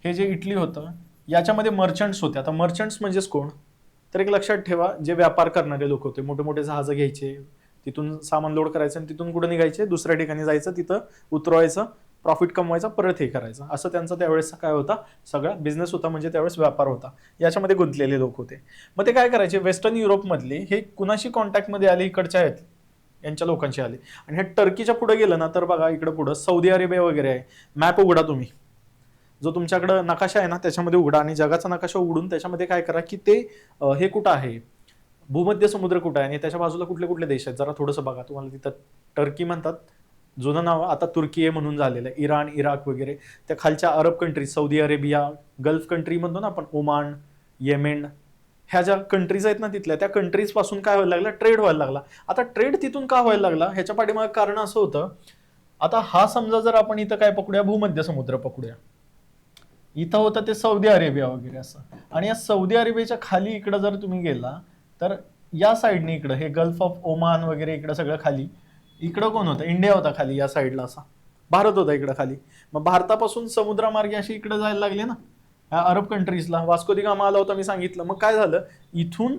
Speaker 1: हे जे इटली होतं याच्यामध्ये मर्चंट्स होते. आता मर्चंट्स म्हणजेच कोण, तर एक लक्षात ठेवा, जे व्यापार करणारे लोक होते, मोठे मोठे जहाजं घ्यायचे, तिथून सामान लोड करायचं आणि तिथून कुठं निघायचे, दुसऱ्या ठिकाणी जायचं, तिथं उतरवायचं, प्रॉफिट कमवायचा, परत हे करायचं, असं त्यांचा त्यावेळेस काय होता, सगळा बिझनेस होता, म्हणजे त्यावेळेस व्यापार होता. याच्यामध्ये गुंतलेले लोक होते. मग ते काय करायचे, वेस्टर्न युरोपमधले हे कुणाशी कॉन्टॅक्टमध्ये आले, इकडच्या आहेत यांच्या लोकांशी आले. आणि हे टर्कीच्या पुढे गेलं ना, तर बघा इकडे पुढं सौदी अरेबिया वगैरे आहे. मॅप उघडा तुम्ही, जो तुमच्याकडे नकाशा आहे ना त्याच्यामध्ये उघडा, आणि जगाचा नकाशा उघडून त्याच्यामध्ये काय करा की ते हे कुठं आहे, भूमध्य समुद्र कुठं आहे आणि त्याच्या बाजूला कुठले कुठले देश आहेत जरा थोडंसं बघा. तुम्हाला तिथं टर्की म्हणतात, जुनं नाव आता तुर्की आहे म्हणून झालेलं आहे. इराण, इराक वगैरे, त्या खालच्या अरब countries, Saudi Arabia, gulf country म्हणतो ना आपण, ओमान, येमेन, ह्या ज्या कंट्रीज आहेत ना तिथल्या, त्या कंट्रीज पासून काय व्हायला लागला, ट्रेड व्हायला लागला. आता ट्रेड तिथून का व्हायला लागला, ह्याच्या पाठीमागे कारण असं होतं, आता हा समजा जर आपण इथं काय पकडूया, भूमध्य समुद्र पकडूया, इथं होतं ते सौदी अरेबिया वगैरे असं, आणि या सौदी अरेबियाच्या खाली इकडं जर तुम्ही गेला तर या साईडने इकडं हे गल्फ ऑफ ओमान वगैरे इकडं सगळं खाली, इकडं कोण होतं, इंडिया होता खाली या साईडला, असा भारत होता इकडं खाली. मग भारतापासून समुद्रमार्गे अशी इकडे जायला लागले ना ह्या अरब कंट्रीजला, वास्को दी गामा आला होता मी सांगितलं. मग काय झालं, इथून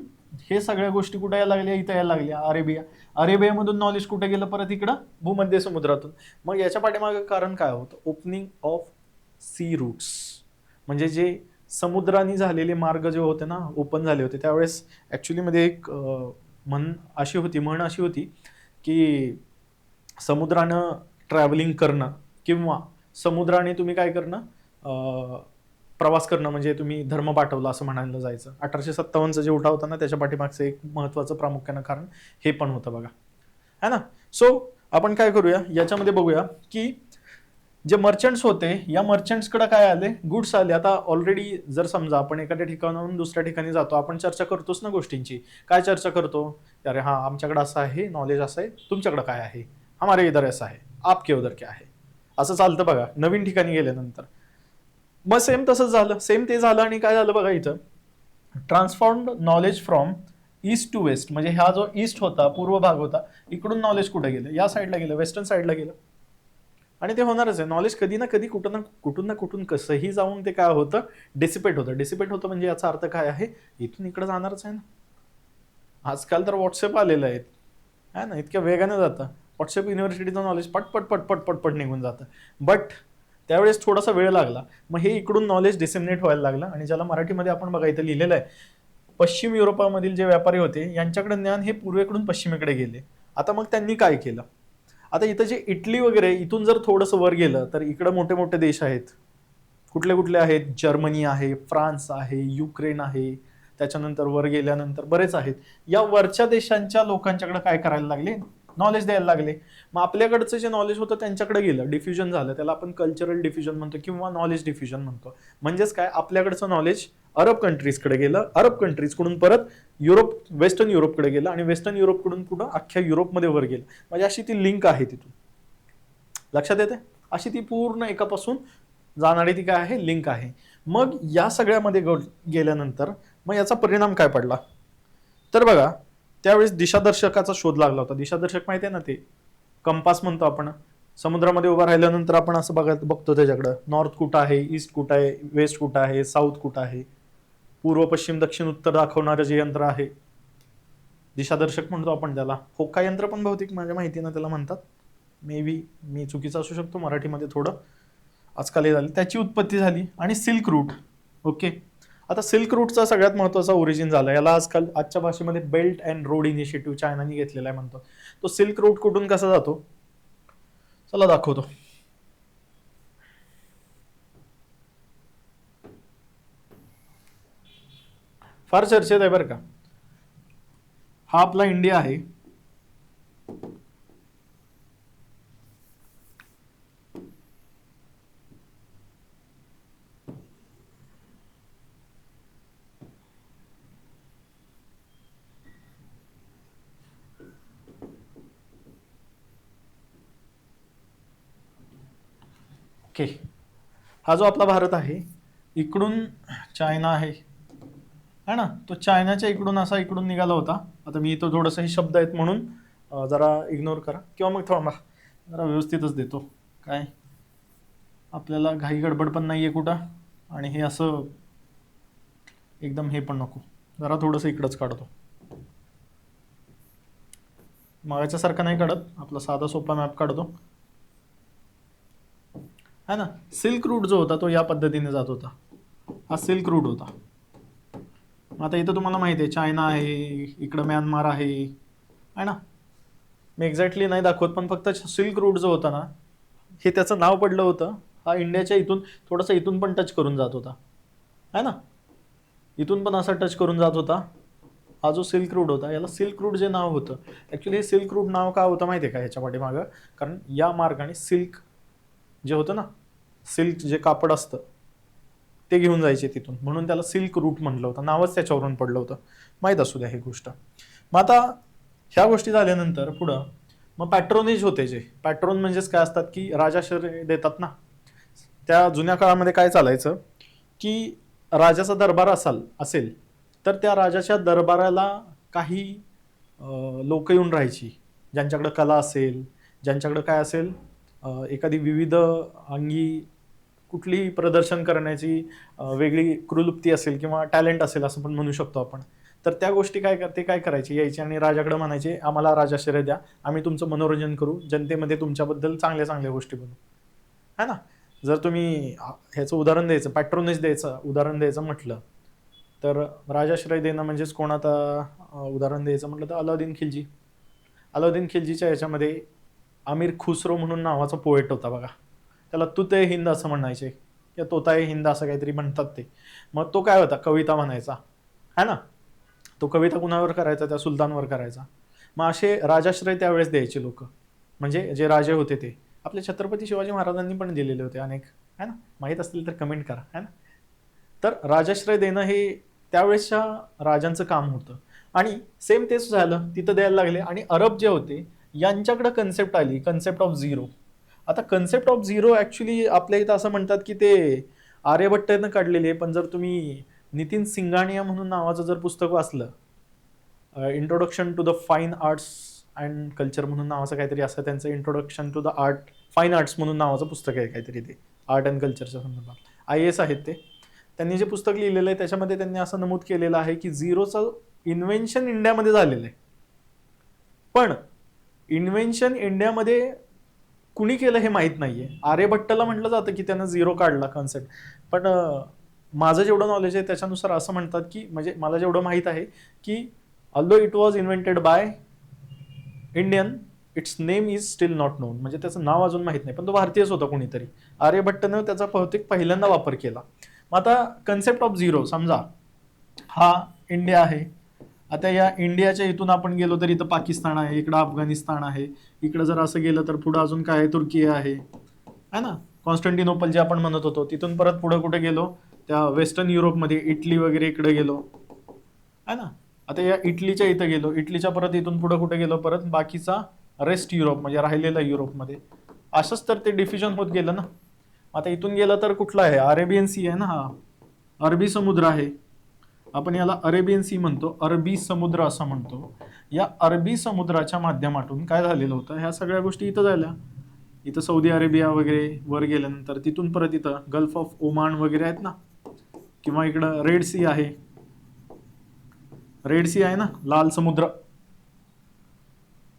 Speaker 1: हे सगळ्या गोष्टी कुठे यायला लागल्या, इथं यायला लागल्या अरेबियामधून नॉलेज कुठे गेलं, परत इकडं भूमध्य समुद्रातून. मग याच्या पाठीमागे कारण काय होतं, ओपनिंग ऑफ सी रूट्स, म्हणजे जे समुद्राने झालेले मार्ग जे होते ना ओपन झाले होते. त्यावेळेस ऍक्च्युली मध्ये एक म्हण अशी होती की समुद्रानं ट्रॅव्हलिंग करणं किंवा समुद्राने तुम्ही काय करणं, प्रवास करणं, म्हणजे तुम्ही धर्म पाठवला असं म्हणायला जायचं. 1857चा जे उठाव होता ना त्याच्या पाठीमागचं एक महत्वाचं प्रामुख्यानं कारण हे पण होतं बघा, है ना. सो आपण काय करूया, याच्यामध्ये बघूया की जे मर्चंट्स होते, या मर्चंट्सकडे काय आले, गुड्स आले. आता ऑलरेडी जर समजा आपण एखाद्या ठिकाणाहून दुसऱ्या ठिकाणी जातो, आपण चर्चा करतोच ना गोष्टींची. काय चर्चा करतो, अरे हा आमच्याकडे असं आहे, नॉलेज असं आहे, तुमच्याकडे काय आहे, हमारे इधर ऐसा है, आपके उधर क्या आहे, असं चालतं बघा नवीन ठिकाणी गेल्यानंतर. मग सेम तसंच झालं, सेम ते झालं. आणि काय झालं बघा इथं, transformed knowledge from east to west, म्हणजे हा जो ईस्ट होता, पूर्व भाग होता, इकडून नॉलेज कुठे गेलं, या साईडला गेलं, वेस्टर्न साईडला गेलं. आणि ते होणारच आहे, नॉलेज कधी ना कधी कुठून ना कुठून कसंही जाऊन ते काय होतं, डिसिपेट होतं म्हणजे याचा अर्थ काय आहे, इथून इकडे जाणारच आहे ना. आजकाल तर व्हॉट्सअप आलेलं आहे ना, इतक्या वेगाने जातं व्हॉट्सअप, युनिव्हर्सिटीचं नॉलेज पटपट निघून जातं. बट त्यावेळेस थोडासा वेळ लागला. मग हे इकडून नॉलेज डिसेमिनेट व्हायला लागलं, आणि ज्याला मराठीमध्ये आपण बघा इथं लिहिलेलं आहे, पश्चिम युरोपामधील जे व्यापारी होते यांच्याकडे ज्ञान हे पूर्वेकडून पश्चिमेकडे गेले. आता मग त्यांनी काय केलं, आता इथं जे इटली वगैरे, इथून जर थोडंसं वर गेलं तर इकडं मोठे मोठे देश आहेत. कुठले कुठले आहेत, जर्मनी आहे, फ्रान्स आहे, युक्रेन आहे, त्याच्यानंतर वर गेल्यानंतर बरेच आहेत. या वरच्या देशांच्या लोकांच्याकडे काय करायला लागले, नॉलेज द्यायला लागले. मग आपल्याकडचं जे नॉलेज होतं त्यांच्याकडे गेलं, डिफ्युजन झालं. त्याला आपण कल्चरल डिफ्युजन म्हणतो किंवा नॉलेज डिफ्युजन म्हणतो. म्हणजेच काय, आपल्याकडचं नॉलेज अरब कंट्रीजकडे गेलं, अरब कंट्रीजकडून परत वेस्टर्न युरोपकडे गेलं आणि वेस्टर्न युरोपकडून कुठं अख्ख्या युरोपमध्ये वर गेलं. म्हणजे अशी ती लिंक आहे तिथून. लक्षात येते? अशी ती पूर्ण एकापासून जाणारी ती काय आहे, लिंक आहे. मग या सगळ्यामध्ये गेल्यानंतर मग याचा परिणाम काय पडला, तर बघा त्यावेळेस दिशादर्शकाचा शोध लागला होता. दिशादर्शक माहिती आहे ना, ते कंपास म्हणतो आपण. समुद्रामध्ये उभा राहिल्यानंतर आपण असं बघतो त्याच्याकडं, नॉर्थ कुठं आहे, ईस्ट कुठं आहे, वेस्ट कुठं आहे, साऊथ कुठं आहे, पूर्व पश्चिम दक्षिण उत्तर दाखवणारं जे यंत्र आहे दिशादर्शक म्हणतो आपण त्याला. होका यंत्र पण बहुतेक माझ्या माहितीनं त्याला म्हणतात. मे बी मी चुकीचा असू शकतो, मराठीमध्ये थोडं आजकाल हे झाली. त्याची उत्पत्ती झाली. आणि सिल्क रूट. ओके, आता सिल्क रूटचा सगळ्यात महत्त्वाचा ओरिजिन झाला. याला आजकाल आजच्या भाषेमध्ये बेल्ट अँड रोड इनिशिएटिव्ह चायनाने घेतलेला आहे म्हणतो. तो सिल्क रूट कुठून कसा जातो, चला दाखवतो. फार चर्चेत आहे बरं का. हा आपला इंडिया आहे. ओके, हा जो आपला भारत आहे, इकडून चायना आहे ना, तो चायनाच्या इकडून असा इकडून निघाला होता. आता मी इथं थोडंसं हे शब्द आहेत म्हणून जरा इग्नोर करा, किंवा मग थांबा जरा व्यवस्थितच देतो. काय आपल्याला घाई गडबड पण नाही आहे कुठं, आणि हे असं एकदम हे पण नको. जरा थोडंसं इकडंच काढतो, मागाच्यासारखं नाही काढत, आपला साधा सोपा मॅप काढतो है ना. सिल्क रूट जो होता तो या पद्धतीने जात होता. हा सिल्क रूट होता. आता इथं तुम्हाला माहिती आहे चायना आहे, इकडं म्यानमार आहे ना. मी एक्झॅक्टली नाही दाखवत, पण फक्त सिल्क रूट जो होता ना, हे त्याचं नाव पडलं होतं. हा इंडियाच्या इथून थोडंसं इथून पण टच करून जात होता है ना, इथून पण असा टच करून जात होता. हा जो सिल्क रूट होता, याला सिल्क रूट जे नाव होतं, ॲक्च्युली हे सिल्क रूट नाव का होतं माहिती आहे का ह्याच्या पाठीमागं, कारण या मार्गाने सिल्क जे होतं ना, सिल्क जे कापड असतं ते घेऊन जायचे तिथून, म्हणून त्याला सिल्क रूट म्हटलं होतं. नावच त्याच्यावरून पडलं होतं. माहीत असू द्या ही गोष्ट. मग आता ह्या गोष्टी झाल्यानंतर पुढं मग पॅट्रोनेज होते. जे पॅट्रोन म्हणजेच काय असतात की राजाश्रय देतात ना. त्या जुन्या काळामध्ये काय चालायचं की राजाचा दरबार असेल तर त्या राजाच्या दरबाराला काही लोक येऊन राहायची, ज्यांच्याकडे कला असेल, ज्यांच्याकडे काय असेल, एखादी विविध अंगी कुठलीही प्रदर्शन करण्याची वेगळी कृलुप्ती असेल किंवा टॅलेंट असेल असं पण म्हणू शकतो आपण. तर त्या गोष्टी काय करायचे, यायचे आणि राजाकडे म्हणायचे आम्हाला राजाश्रय द्या, आम्ही तुमचं मनोरंजन करू, जनतेमध्ये तुमच्याबद्दल चांगल्या चांगल्या गोष्टी बनवू है ना. जर तुम्ही ह्याचं उदाहरण द्यायचं, पॅट्रोनेज उदाहरण द्यायचं म्हटलं तर राजाश्रय देणं म्हणजेच कोणाचा उदाहरण द्यायचं म्हटलं तर अलाउद्दीन खिलजी. अलाउद्दीन खिलजीच्या याच्यामध्ये अमीर खुसरो म्हणून नावाचा पोएट होता बघा. त्याला तुत ए हिंद असं म्हणायचे, किंवा तोता ए हिंद असं काहीतरी म्हणतात ते. मग तो काय होता, कविता म्हणायचा है ना. तो कविता कुणावर करायचा, त्या सुलतानवर करायचा. मग असे राजाश्रय त्यावेळेस द्यायचे लोक, म्हणजे जे राजे होते ते. आपले छत्रपती शिवाजी महाराजांनी पण दिलेले होते अनेक है ना. माहीत असतील तर कमेंट करा है ना. तर राजाश्रय देणं हे त्यावेळेसच्या राजांचं काम होतं. आणि सेम तेच झालं, तिथं द्यायला लागले. आणि अरब जे होते यांच्याकडे कन्सेप्ट आली, कन्सेप्ट ऑफ झिरो. आता कन्सेप्ट ऑफ झिरो ॲक्च्युली आपल्या इथं असं म्हणतात की ते आर्यभट्टानं काढलेली आहे. पण जर तुम्ही नितीन सिंघानिया म्हणून नावाचं जर पुस्तक वाचलं, introduction to the fine arts and culture म्हणून नावाचं काहीतरी असं त्यांचं introduction to the fine arts म्हणून नावाचं पुस्तक आहे काहीतरी, ते आर्ट अँड कल्चरच्या संदर्भात. IAS आहेत ते. त्यांनी जे पुस्तक लिहिलेलं आहे त्याच्यामध्ये त्यांनी असं नमूद केलेलं आहे की झिरोचं इन्व्हेन्शन इंडियामध्ये झालेलं आहे. पण इन्व्हेन्शन इंडियामध्ये कुणी केलं हे माहीत नाहीये. आर्यभट्टला म्हटलं जातं की त्यानं झिरो काढला कन्सेप्ट. पण माझं जेवढं नॉलेज आहे त्याच्यानुसार असं म्हणतात की, म्हणजे मला जेवढं माहीत आहे की although it was invented by Indian, it's name is still not non. म्हणजे त्याचं नाव अजून माहीत नाही, पण तो भारतीयच होता कोणीतरी. आर्यभट्टनं त्याचा बहुतेक पहिल्यांदा वापर केला. मग आता कन्सेप्ट ऑफ झिरो समजा हा इंडिया आहे. आता या इंडियाच्या इथून आपण गेलो तर इथं पाकिस्तान आहे, इकडं अफगाणिस्तान आहे, इकडं जर असं गेलं तर पुढं अजून काय आहे, तुर्की आहे ना. कॉन्स्टंटिनोपल जे आपण म्हणत होतो तिथून परत पुढे कुठे गेलो, त्या वेस्टर्न युरोपमध्ये इटली वगैरे इकडे गेलो आहे ना. आता या इटलीच्या इथं गेलो, इटलीच्या परत इथून पुढे कुठे गेलो, परत बाकीचा रेस्ट युरोप म्हणजे राहिलेला युरोपमध्ये. असंच तर ते डिफ्युजन होत गेलं ना. आता इथून गेलं तर कुठला आहे, अरेबियन सी आहे ना, हा अरबी समुद्र आहे. आपण याला अरेबियन सी म्हणतो, अरबी समुद्र असं म्हणतो. या अरबी समुद्राच्या माध्यमातून काय झालेलं होतं, ह्या सगळ्या गोष्टी इथं झाल्या. इथं सौदी अरेबिया वगैरे वर गेल्यानंतर तिथून परत इथं गल्फ ऑफ ओमान वगैरे आहेत ना, किंवा इकडं रेड सी आहे, रेड सी आहे ना, लाल समुद्र,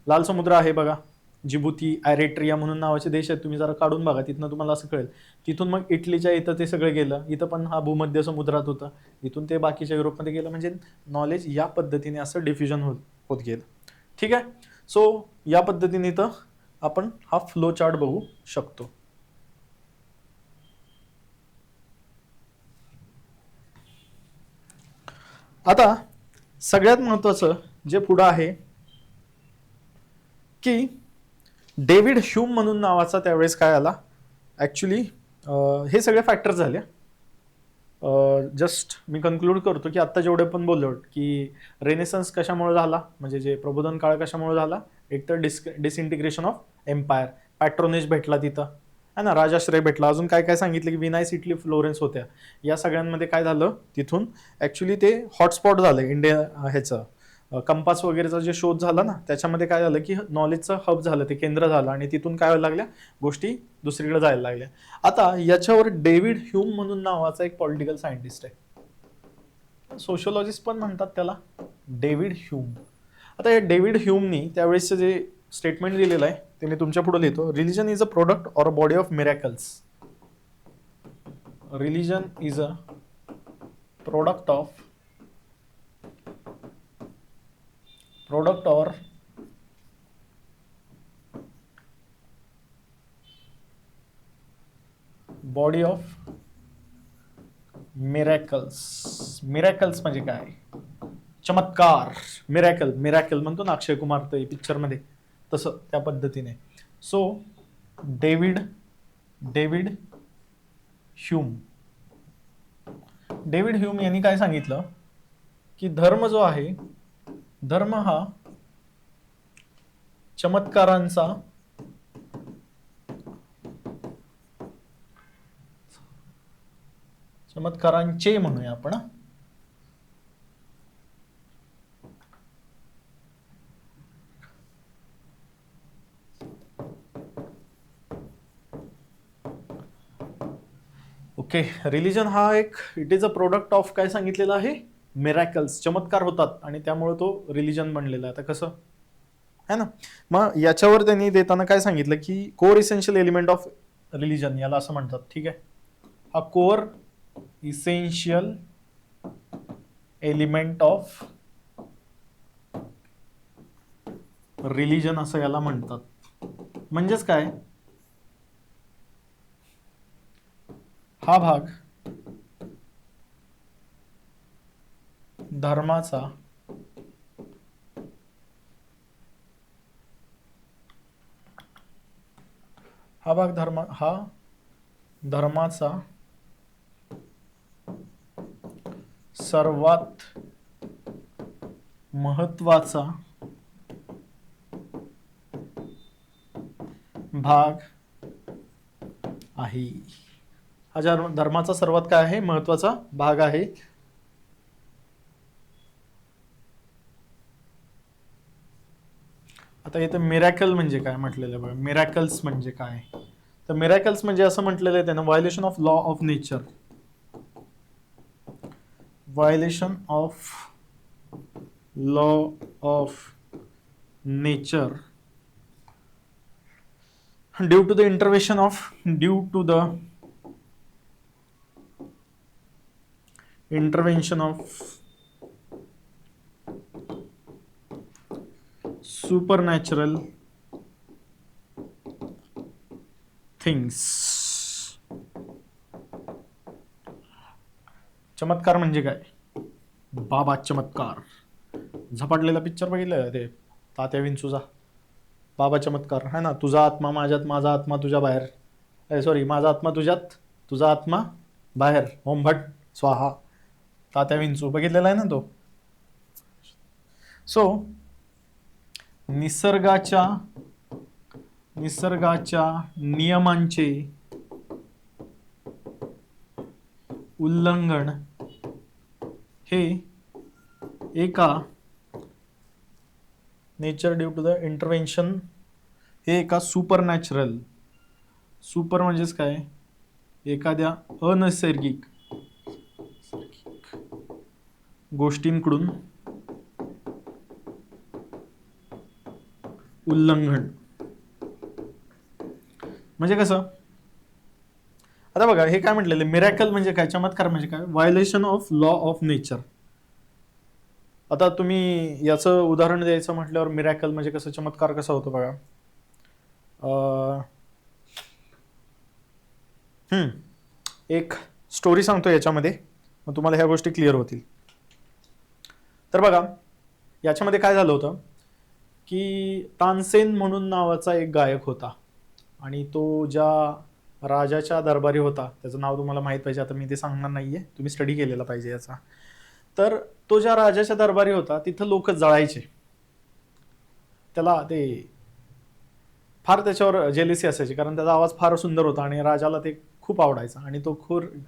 Speaker 1: लाल समुद्र आहे बघा. जिबुती, एरिट्रिया म्हणून नावाचे देश आहेत, तुम्ही जरा काढून बघा, तिथनं तुम्हाला असं कळेल. तिथून मग इटलीच्या इथं ते सगळं गेलं, इथं पण हा भूमध्य समुद्रात होता, इथून ते बाकीच्या युरोपमध्ये गेलं. म्हणजे नॉलेज या पद्धतीने असं डिफ्युजन होत गेलं. ठीक आहे. सो या पद्धतीने इथं आपण हा फ्लो चार्ट बघू शकतो. आता सगळ्यात महत्वाचं जे पुढं आहे की डेव्हिड ह्यूम म्हणून नावाचा त्यावेळेस काय आला, ॲक्च्युली हे सगळे फॅक्टर्स झाले. जस्ट मी कन्क्लूड करतो की आत्ता जेवढे पण बोललो की रेनेसन्स कशामुळे झाला, म्हणजे जे प्रबोधन काळ कशामुळे झाला, एक तर डिसइंटिग्रेशन ऑफ एम्पायर, पॅट्रोनेज भेटला तिथं है ना, राजाश्रय भेटला, अजून काय काय सांगितलं की विनायस, इटली, फ्लोरेन्स होत्या. या सगळ्यांमध्ये काय झालं, तिथून ॲक्च्युली ते हॉटस्पॉट झालं इंडिया ह्याचं, कंपास वगैरेचा जे शोध झाला ना, त्याच्यामध्ये काय झालं की नॉलेजचं हब झालं, ते केंद्र झालं, आणि तिथून काय व्हायला लागल्या, गोष्टी दुसरीकडे जायला लागल्या. आता याच्यावर डेव्हिड ह्यूम म्हणून नावाचा एक पॉलिटिकल सायंटिस्ट आहे, सोशिओलॉजिस्ट पण म्हणतात त्याला, डेव्हिड ह्यूम. आता या डेव्हिड ह्यूमनी त्यावेळेसचं जे स्टेटमेंट दिलेलं आहे ते मी तुमच्या पुढे लिहितो. Religion is a product or a body of miracles. Religion is a product or body of miracles. Miracles म्हणजे काय, चमत्कार. मिरॅकल म्हणतो ना अक्षय कुमार ते पिक्चर मध्ये, तसं त्या पद्धतीने. सो डेव्हिड ह्यूम यांनी काय सांगितलं की धर्म जो आहे, धर्म हा चमत्कारांचा चमत्कारांचे म्हणूया आपण, ओके. रिलिजन हा एक, it is a product of काय सांगितलेलं आहे, मिरॅकल्स, चमत्कार होतात आणि त्यामुळे तो रिलिजन बनलेला आहे. आता कसं है ना, मग याच्यावर त्यांनी देताना काय सांगितलं की core essential element of religion याला असं म्हणतात. ठीक आहे, हा core essential element of religion असं याला म्हणतात. म्हणजेच काय, हा भाग धर्माचा धर्माचा सर्वात महत्वाचा भाग आहे. हा धर्माचा सर्वात काय आहे, महत्वाचा भाग आहे. आता इथे मिरॅकल म्हणजे काय म्हटलेलं आहे बघा, मिरॅकल्स म्हणजे काय, तर मिरॅकल्स म्हणजे असं म्हटलेलं आहे त्यानं, violation of law of nature, violation of law of nature due to the intervention of supernatural things. चमत्कार म्हणजे काय, बाबा चमत्कार, झपाटलेला पिक्चर बघितलं ते तात्या विंचूचा, बाबा चमत्कार है ना. तुझा आत्मा माझ्यात, माझा आत्मा तुझ्या बाहेर, सॉरी, माझा आत्मा तुझ्यात, तुझा आत्मा बाहेर, ओम भट स्वाहा. तात्या विंचू बघितलेला आहे ना तो. सो निसर्गाच्या नियमांचे उल्लंघन हे एका nature due to the intervention, हे एका सुपर म्हणजेच काय, एखाद्या अनैसर्गिक गोष्टींकडून उल्लंघन. म्हणजे कसं, आता बघा हे काय म्हटलेलं, मिरॅकल म्हणजे काय, चमत्कार म्हणजे काय, violation of law of nature. आता तुम्ही याचं उदाहरण द्यायचं म्हटल्यावर मिरॅकल म्हणजे कसं, चमत्कार कसा होतो बघा. एक स्टोरी सांगतो याच्यामध्ये, मग तुम्हाला ह्या गोष्टी क्लिअर होतील. तर बघा याच्यामध्ये काय झालं होतं की तानसेन म्हणून नावाचा एक गायक होता, आणि तो ज्या राजाच्या दरबारी होता, त्याचं नाव तुम्हाला माहीत पाहिजे, आता मी ते सांगणार नाहीये, तुम्ही स्टडी केलेला पाहिजे याचा. तर तो ज्या राजाच्या दरबारी होता तिथं लोक जळायचे, त्याला ते फार त्याच्यावर जेलिसी असायची, कारण त्याचा आवाज फार सुंदर होता आणि राजाला ते खूप आवडायचा आणि तो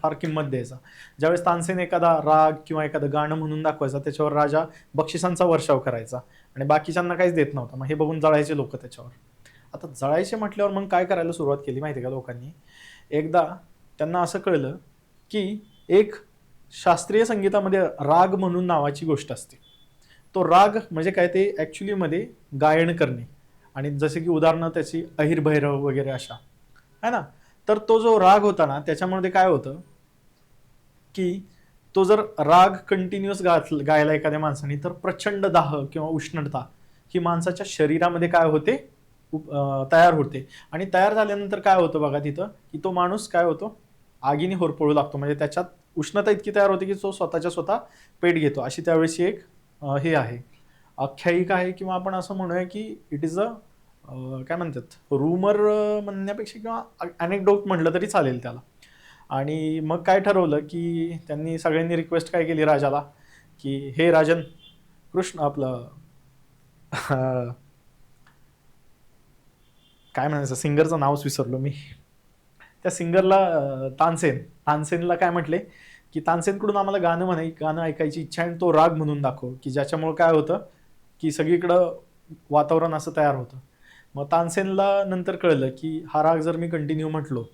Speaker 1: फार किंमत द्यायचा. ज्यावेळेस तानसेन एखादा राग किंवा एखादं गाणं म्हणून दाखवायचा, त्याच्यावर राजा बक्षिसांचा वर्षाव करायचा आणि बाकीच्यांना काहीच देत नव्हता. मग हे बघून जळायचे लोक त्याच्यावर. आता जळायचे म्हटल्यावर मग काय करायला सुरुवात केली माहिती आहे का लोकांनी, एकदा त्यांना असं कळलं की एक शास्त्रीय संगीतामध्ये राग म्हणून नावाची गोष्ट असते. तो राग म्हणजे काय, ते ॲक्च्युली मध्ये गायन करणे, आणि जसे की उदाहरणं त्याची अहिर भैरव वगैरे अशा है ना. तर तो जो राग होता ना, त्याच्यामध्ये काय होतं की तो जर राग कंटिन्युअस गायला एखाद्या माणसाने, तर प्रचंड दाह किंवा उष्णता ही माणसाच्या शरीरामध्ये काय होते, तयार होते. आणि तयार झाल्यानंतर काय होतं बघा तिथं, की तो माणूस काय होतो, आगीने होरपळू लागतो. म्हणजे त्याच्यात उष्णता इतकी तयार होते की तो स्वतः पेट घेतो. अशी त्यावेळेची एक हे आहे, आख्यायिका आहे, किंवा आपण असं म्हणूया की इट इज अ काय म्हणतात, रूमर म्हणण्यापेक्षा किंवा अनेक्डोट म्हटलं तरी चालेल त्याला. आणि मग काय ठरवलं की त्यांनी सगळ्यांनी रिक्वेस्ट काय केली राजाला, की हे राजन, कृष्ण आपलं काय म्हणायचं, सिंगरचं नावच विसरलो मी, त्या सिंगरला तानसेनला काय म्हटले की तानसेनकडून आम्हाला गाणं ऐकायची इच्छा आहे, आणि तो राग म्हणून दाखव की ज्याच्यामुळे काय होतं की सगळीकडं वातावरण असं तयार होतं. मग तानसेनला नंतर कळलं की हा राग जर मी कंटिन्यू म्हटलो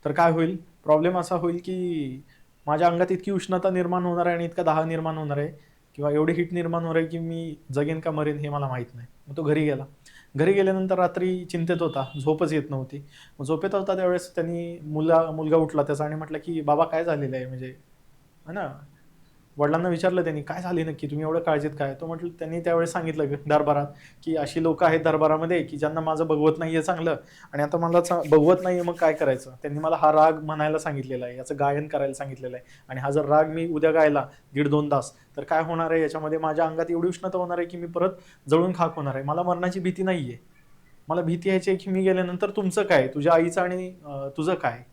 Speaker 1: तर काय होईल, प्रॉब्लेम असा होईल की माझ्या अंगात इतकी उष्णता निर्माण होणार आहे आणि इतका दाह निर्माण होणार आहे किंवा एवढी हीट निर्माण होणार आहे की मी जगेन का मरेन हे मला माहीत नाही. मग तो घरी गेला. घरी गेल्यानंतर रात्री चिंतेत होता, झोपच येत नव्हती. मग झोपेत होता त्यावेळेस त्यांनी मुलगा उठला त्याचा आणि म्हटलं की बाबा काय झालेलं आहे, म्हणजे है ना. वडिलांना विचारलं त्यांनी, काय झाले नक्की, तुम्ही एवढं काळजीत काय. तो म्हटलं, त्यांनी त्यावेळेस सांगितलं दरबारात की अशी लोक आहेत दरबारामध्ये की ज्यांना माझं बघवत नाहीये चांगलं, आणि आता मला बघवत नाहीये, मग काय करायचं. त्यांनी मला हा राग म्हणायला सांगितलेला आहे, याचं गायन करायला सांगितलेलं आहे, आणि हा जर राग मी उद्या गायला 1.5-2 तास तर काय होणार आहे, याच्यामध्ये माझ्या अंगात एवढी उष्णता होणार आहे की मी परत जळून खाक होणार आहे. मला मरणाची भीती नाहीये, मला भीती यायची आहे की मी गेल्यानंतर तुमचं काय, तुझ्या आईचं आणि तुझं काय,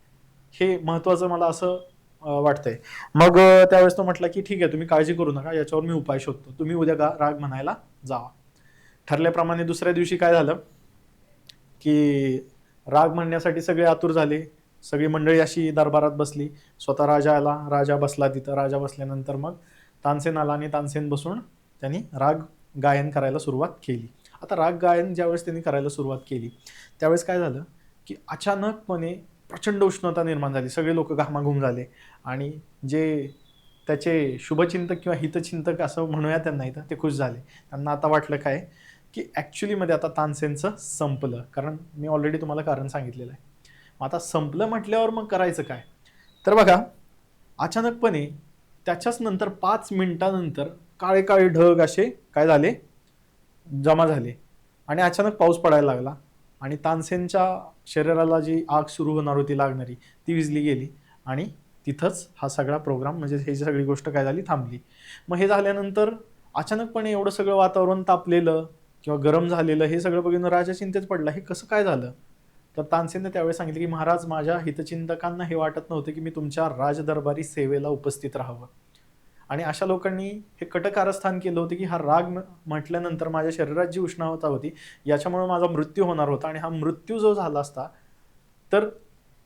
Speaker 1: हे महत्वाचं मला असं वाटतंय. मग त्यावेळेस तो म्हटला की ठीक आहे, तुम्ही काळजी करू नका, याच्यावर मी उपाय शोधतो, तुम्ही उद्या राग म्हणायला जावा. ठरल्याप्रमाणे दुसऱ्या दिवशी काय झालं की राग म्हणण्यासाठी सगळे आतुर झाले, सगळी मंडळी अशी दरबारात बसली. स्वतः राजा आला, राजा बसला तिथं. राजा बसल्यानंतर मग तानसेन आला आणि तानसेन बसून त्यांनी राग गायन करायला सुरुवात केली. आता राग गायन ज्यावेळेस त्यांनी करायला सुरुवात केली त्यावेळेस काय झालं की अचानकपणे प्रचंड उष्णता निर्माण झाली, सगळे लोक घामाघूम झाले, आणि जे त्याचे शुभचिंतक किंवा हितचिंतक असं म्हणूया त्यांना इथं, ते खुश झाले. त्यांना आता वाटलं काय की ॲक्च्युलीमध्ये आता तानसेनचं संपलं, कारण मी ऑलरेडी तुम्हाला कारण सांगितलेलं आहे. मग आता संपलं म्हटल्यावर मग करायचं काय. तर बघा अचानकपणे त्याच्याच नंतर 5 मिनिटानंतर काळे काळे ढग असे काय झाले, जमा झाले, आणि अचानक पाऊस पडायला लागला, आणि तानसेनच्या शरीराला जी आग सुरू होणार होती लागणारी ती विझली गेली, आणि तिथंच हा सगळा प्रोग्राम म्हणजे ही सगळी गोष्ट काय झाली, थांबली. मग हे झाल्यानंतर अचानकपणे एवढं सगळं वातावरण तापलेलं किंवा गरम झालेलं हे सगळं बघून राजा चिंतेत पडला, हे कसं काय झालं. तर तानसेनने त्यावेळेस सांगितलं की महाराज, माझ्या हितचिंतकांना हे वाटत नव्हतं की मी तुमच्या राजदरबारी सेवेला उपस्थित राहावं, आणि अशा लोकांनी हे कटकारस्थान केलं होतं की हा राग म्हटल्यानंतर माझ्या शरीरात जी उष्णता होती याच्यामुळे माझा मृत्यू होणार होता, आणि हा मृत्यू जो झाला असता तर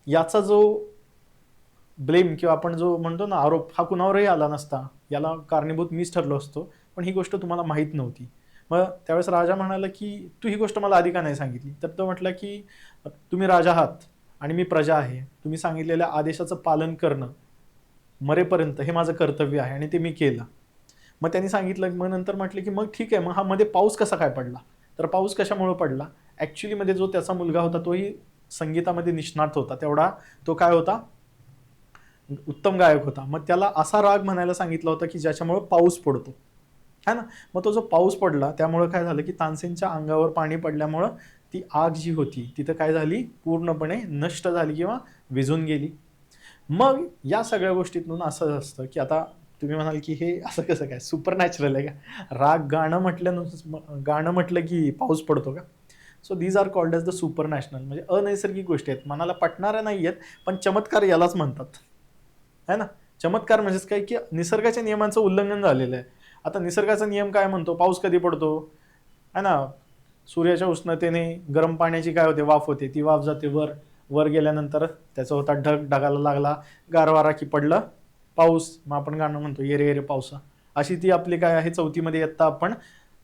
Speaker 1: याचा जो ब्लेम किंवा आपण जो म्हणतो ना आरोप, हा कुणावरही आला नसता, याला कारणीभूत मीच ठरलो असतो, पण ही गोष्ट तुम्हाला माहीत नव्हती. मग त्यावेळेस राजा म्हणाला की तू ही गोष्ट मला आधी का नाही सांगितली. तर तो म्हटला की तुम्ही राजा आहात आणि मी प्रजा आहे, तुम्ही सांगितलेल्या आदेशाचं पालन करणं मरेपर्यंत हे माझं कर्तव्य आहे, आणि ते मी केलं. मग त्यांनी सांगितलं, मग नंतर म्हटलं की मग ठीक आहे, मग हा मध्ये पाऊस कसा काय पडला. तर पाऊस कशामुळे पडला, ॲक्च्युली मध्ये जो त्याचा मुलगा होता तोही संगीतामध्ये निष्णात होता, तेवढा तो काय होता, उत्तम गायक होता. मग त्याला असा राग म्हणायला सांगितला होता की ज्याच्यामुळे पाऊस पडतो, है ना. मग तो जो पाऊस पडला त्यामुळे काय झालं की तानसेनच्या अंगावर पाणी पडल्यामुळं ती आग जी होती तिथं काय झाली, पूर्णपणे नष्ट झाली किंवा विझून गेली. मग या सगळ्या गोष्टीतून असं असतं की आता तुम्ही म्हणाल की हे असं कसं काय, सुपर नॅचरल आहे का, राग गाणं म्हटलं की पाऊस पडतो का. So these are called as the supernatural, म्हणजे अनैसर्गिक गोष्टी आहेत, मनाला पटणाऱ्या नाही आहेत, पण चमत्कार यालाच म्हणतात, है ना. चमत्कार म्हणजेच काय की निसर्गाच्या नियमांचं उल्लंघन झालेलं आहे. आता निसर्गाचा नियम काय म्हणतो, पाऊस कधी पडतो, है ना, सूर्याच्या उष्णतेने गरम पाण्याची काय होते, वाफ होते, ती वाफ जाते वर, वर गेल्यानंतर त्याचा होता ढग, ढगाला लागला गारवारा की पडलं पाऊस, मग आपण गाणं म्हणतो ये रे ये रे पावसा. अशी ती आपली काय आहे चौथीमध्ये इयत्ता आपण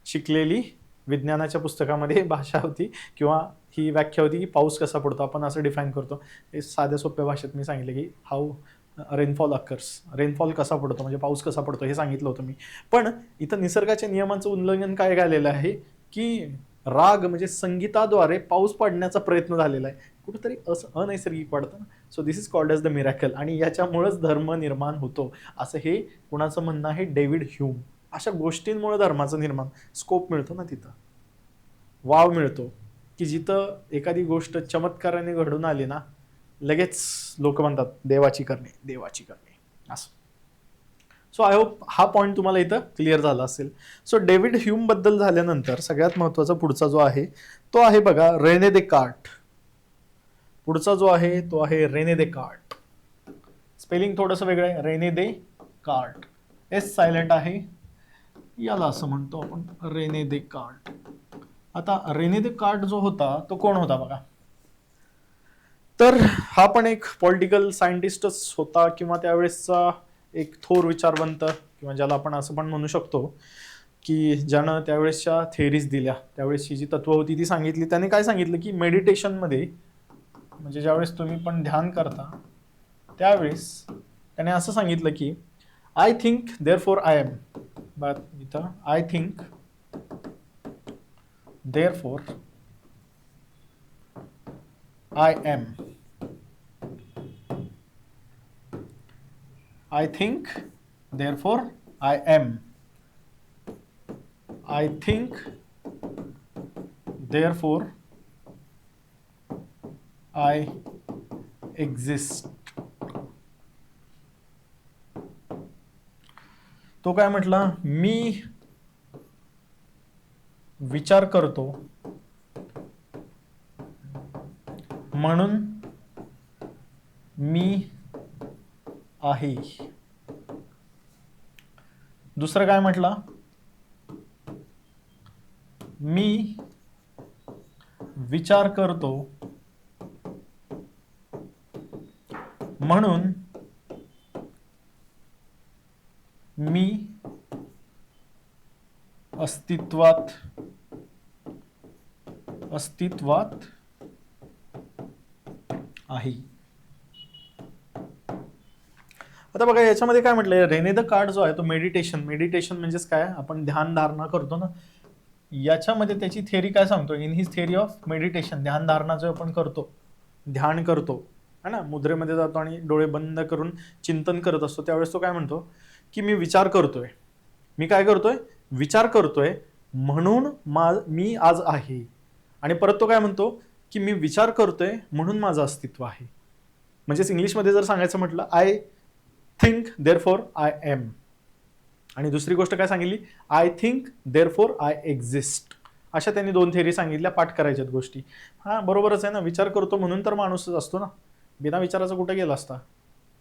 Speaker 1: शिकलेली विज्ञानाच्या पुस्तकामध्ये भाषा होती किंवा ही व्याख्या होती की पाऊस कसा पडतो, आपण असं डिफाईन करतो. हे साध्या सोप्या भाषेत मी सांगितलं की हाऊ रेनफॉल अकर्स, रेनफॉल कसा पडतो म्हणजे पाऊस कसा पडतो हे सांगितलं होतं मी. पण इथं निसर्गाच्या नियमांचं उल्लंघन काय झालेलं आहे की राग म्हणजे संगीताद्वारे पाऊस पडण्याचा प्रयत्न झालेला आहे, कुठेतरी असं अनैसर्गिक वाटतं ना. So this is called as the miracle, आणि याच्यामुळेच धर्म निर्माण होतो असं हे कुणाचं म्हणणं आहे, डेव्हिड ह्यूम. अशा गोष्टींमुळे धर्माचं निर्माण स्कोप मिळतो ना, तिथं वाव मिळतो की जिथं एखादी गोष्ट चमत्काराने घडून आली ना, लगेच लोक म्हणतात देवाची करणे, देवाची करणे असं. सो आय होप हा पॉईंट तुम्हाला इथं क्लिअर झाला असेल. सो डेव्हिड ह्यूम बद्दल झाल्यानंतर सगळ्यात महत्त्वाचा पुढचा जो आहे तो आहे बघा रेने देकार्ट. पुढचा जो आहे तो आहे रेने देकार्ट. स्पेलिंग थोडंसं वेगळं आहे, रेने दे कार्ट, एस सायलेंट आहे, याला असं म्हणतो आपण रेने दे कार्ट. आता रेने दे कार्ट जो होता तो कोण होता बघा, तर हा पण एक पॉलिटिकल सायंटिस्टच होता किंवा त्यावेळेसचा एक थोर विचारवंत, किंवा ज्याला आपण असं पण म्हणू शकतो की ज्यानं त्यावेळेसच्या थेअरीज दिल्या, त्यावेळेसची जी तत्व होती ती सांगितली. त्याने काय सांगितलं की मेडिटेशनमध्ये म्हणजे ज्यावेळेस तुम्ही पण ध्यान करता त्यावेळेस त्याने असं सांगितलं की I think therefore I am, but इथं I think therefore I am, I think, therefore I am. I think, therefore I exist. तो काय म्हटला, मी विचार करतो म्हणून मी आहे. दुसरं काय म्हटलं, मी विचार करतो म्हणून मी अस्तित्वात आहे. आता बघा याच्यामध्ये काय म्हटलंय, रेने द कार्ट जो आहे तो मेडिटेशन म्हणजेच काय, आपण ध्यान धारणा करतो ना, याच्यामध्ये त्याची थेअरी काय सांगतो, in his theory of meditation, ध्यान धारणा जो आपण करतो, ध्यान करतो है ना, मुद्रेमध्ये जातो आणि डोळे बंद करून चिंतन करत असतो, त्यावेळेस तो काय म्हणतो की मी विचार करतोय, मी काय करतोय, विचार करतोय म्हणून मी आज आहे. आणि परत तो काय म्हणतो की मी विचार करतोय म्हणून माझं अस्तित्व आहे. म्हणजेच इंग्लिशमध्ये जर सांगायचं म्हटलं, I think therefore I am. आणि दुसरी गोष्ट काय सांगितली, I think therefore I exist. अशा त्यांनी 2 थेअरी सांगितल्या, पाठ करायच्यात गोष्टी. हा बरोबरच आहे ना, विचार करतो म्हणून तर माणूसच असतो ना. बिना विचाराचं कुठे गेला असता,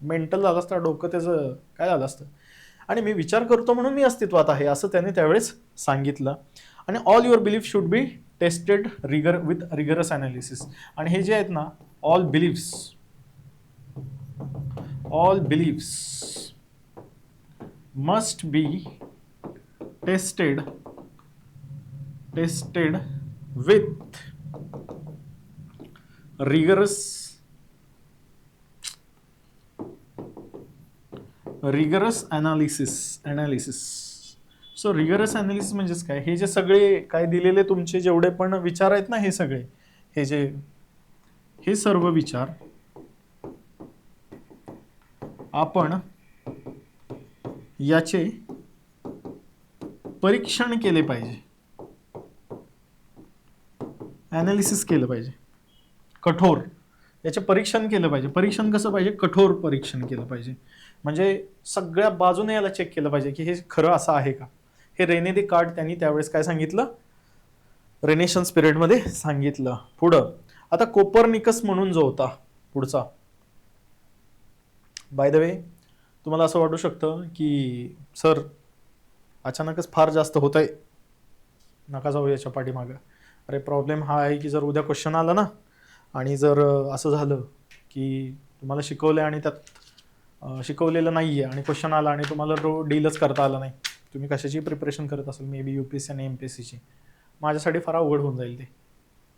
Speaker 1: मेंटल झालं असतं डोकं, त्याचं काय झालं असतं. आणि मी विचार करतो म्हणून मी अस्तित्वात आहे असं त्याने त्यावेळेस सांगितलं. आणि all your belief should be tested with rigorous analysis. आणि हे जे आहेत ना, all beliefs must be tested with rigorous analysis. So rigorous analysis म्हणजेच काय, हे जे सगळे काय दिलेले तुमचे जेवढे पण विचार आहेत ना, हे सगळे हे सर्व विचार आपण याचे परीक्षण केले पाहिजे, ॲनालिसिस केलं पाहिजे, कठोर याचे परीक्षण केलं पाहिजे. परीक्षण कसं पाहिजे, कठोर परीक्षण केलं पाहिजे. म्हणजे सगळ्या बाजूने याला चेक केलं पाहिजे की हे खरं असं आहे का. हे रेने देकार्त त्यांनी त्यावेळेस काय सांगितलं, रेनेशन्स पिरियडमध्ये सांगितलं. पुढं आता कोपर्निकस म्हणून जो होता पुढचा, बाय द वे तुम्हाला असं वाटू शकतं की सर अचानकच फार जास्त होत आहे, नका जाऊ याच्या पाठीमागं. अरे प्रॉब्लेम हा आहे की जर उद्या क्वेश्चन आला ना आणि जर असं झालं की तुम्हाला शिकवलं आणि त्यात शिकवलेलं नाही आहे आणि क्वेश्चन आला आणि तुम्हाला डीलच करता आलं नाही, तुम्ही कशाची प्रिपरेशन करत असाल, मे बी UPSC आणि MPSCची, माझ्यासाठी फार अवघड होऊन जाईल ते,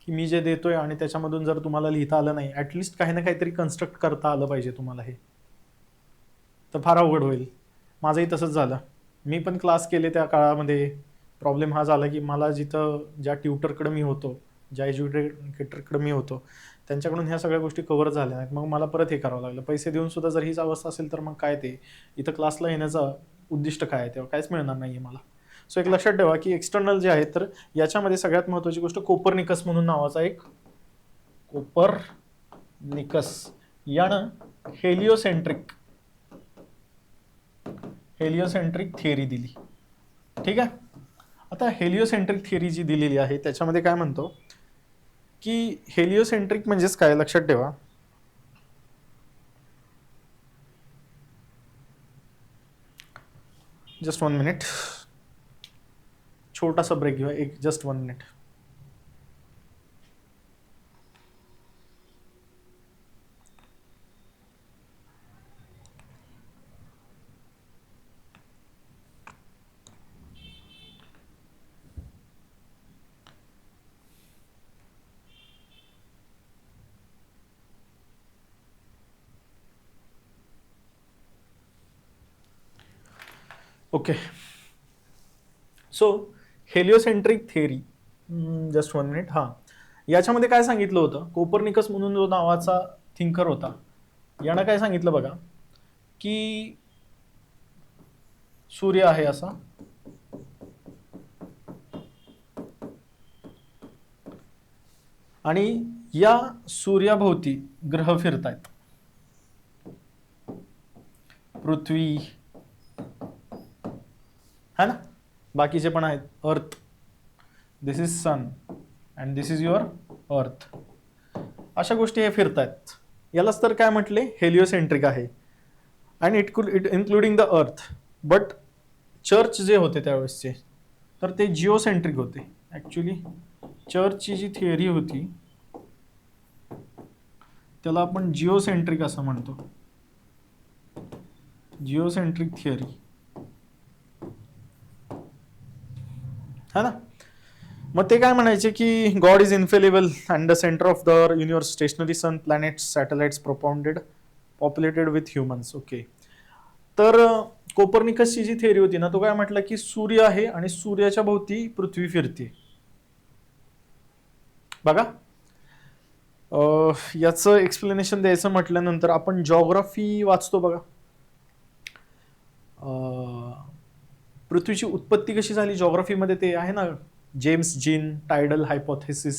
Speaker 1: की मी जे देतोय आणि त्याच्यामधून जर तुम्हाला लिहिता आलं नाही, ॲटलिस्ट काही ना काहीतरी कन्स्ट्रक्ट करता आलं पाहिजे तुम्हाला, हे तर फार अवघड होईल. माझंही तसंच झालं. मी पण क्लास केले त्या काळामध्ये. प्रॉब्लेम हा झाला की मला जिथं ज्या ट्युटरकडे मी होतो, ज्या एज्युकेटरकडे मी होतो, त्यांच्याकडून ह्या सगळ्या गोष्टी कव्हर झाल्या नाहीत. मग मला परत हे करावं लागलं. पैसे देऊन सुद्धा जर हीच अवस्था असेल तर मग काय ते इथं क्लासला येण्याचं उद्दिष्ट काय आहे, तेव्हा काहीच मिळणार नाही आहे मला. सो एक लक्षात ठेवा की एक्सटर्नल जे आहेत, तर याच्यामध्ये सगळ्यात महत्त्वाची गोष्ट कोपर्निकस म्हणून नावाचा एक कोपर्निकस यानं हेलिओसेंट्रिक थिअरी दिली. ठीक आहे. आता हेलिओसेंट्रिक थिअरी जी दिलेली आहे त्याच्यामध्ये काय म्हणतो की हेलिओसेंट्रिक म्हणजेच काय, लक्षात ठेवा. जस्ट 1 मिनिट, छोटासा ब्रेक घेऊया, just 1 minute. Okay. So heliocentric theory, just 1 minute. हां, याच्यामध्ये काय सांगितलं होतं, कोपर्निकस म्हणून जो नावाचा थिंकर होता, यानं काय सांगितलं बघा, की सूर्य आहे असा, आणि या सूर्याभोवती ग्रह फिरतायत. पृथ्वी है ना, बाकीचे पण आहेत. Earth, this is sun and this is your earth. अशा गोष्टी हे फिरतायत. यालाच तर काय म्हटले, हेलिओसेंट्रिक आहे. And it including the earth. But church जे होते त्यावेळेसचे, तर ते जिओसेंट्रिक होते. ॲक्च्युली चर्चची जी थिअरी होती त्याला आपण जिओसेंट्रिक असं म्हणतो, जिओसेंट्रिक थिअरी, है ना. मग ते काय म्हणायचे की God is infallible and the centre of the universe, stationary sun, planets, satellites, populated with humans. Okay. तर कोपर्निकसची जी थिअरी होती ना, तो काय म्हटलं की सूर्य आहे आणि सूर्याच्या भोवती पृथ्वी फिरते. बघा, याचं एक्सप्लेनेशन द्यायचं म्हटल्यानंतर आपण जॉग्राफी वाचतो बघा. पृथ्वीची उत्पत्ती कशी झाली जॉग्राफीमध्ये ते आहे ना, James Jean tidal hypothesis,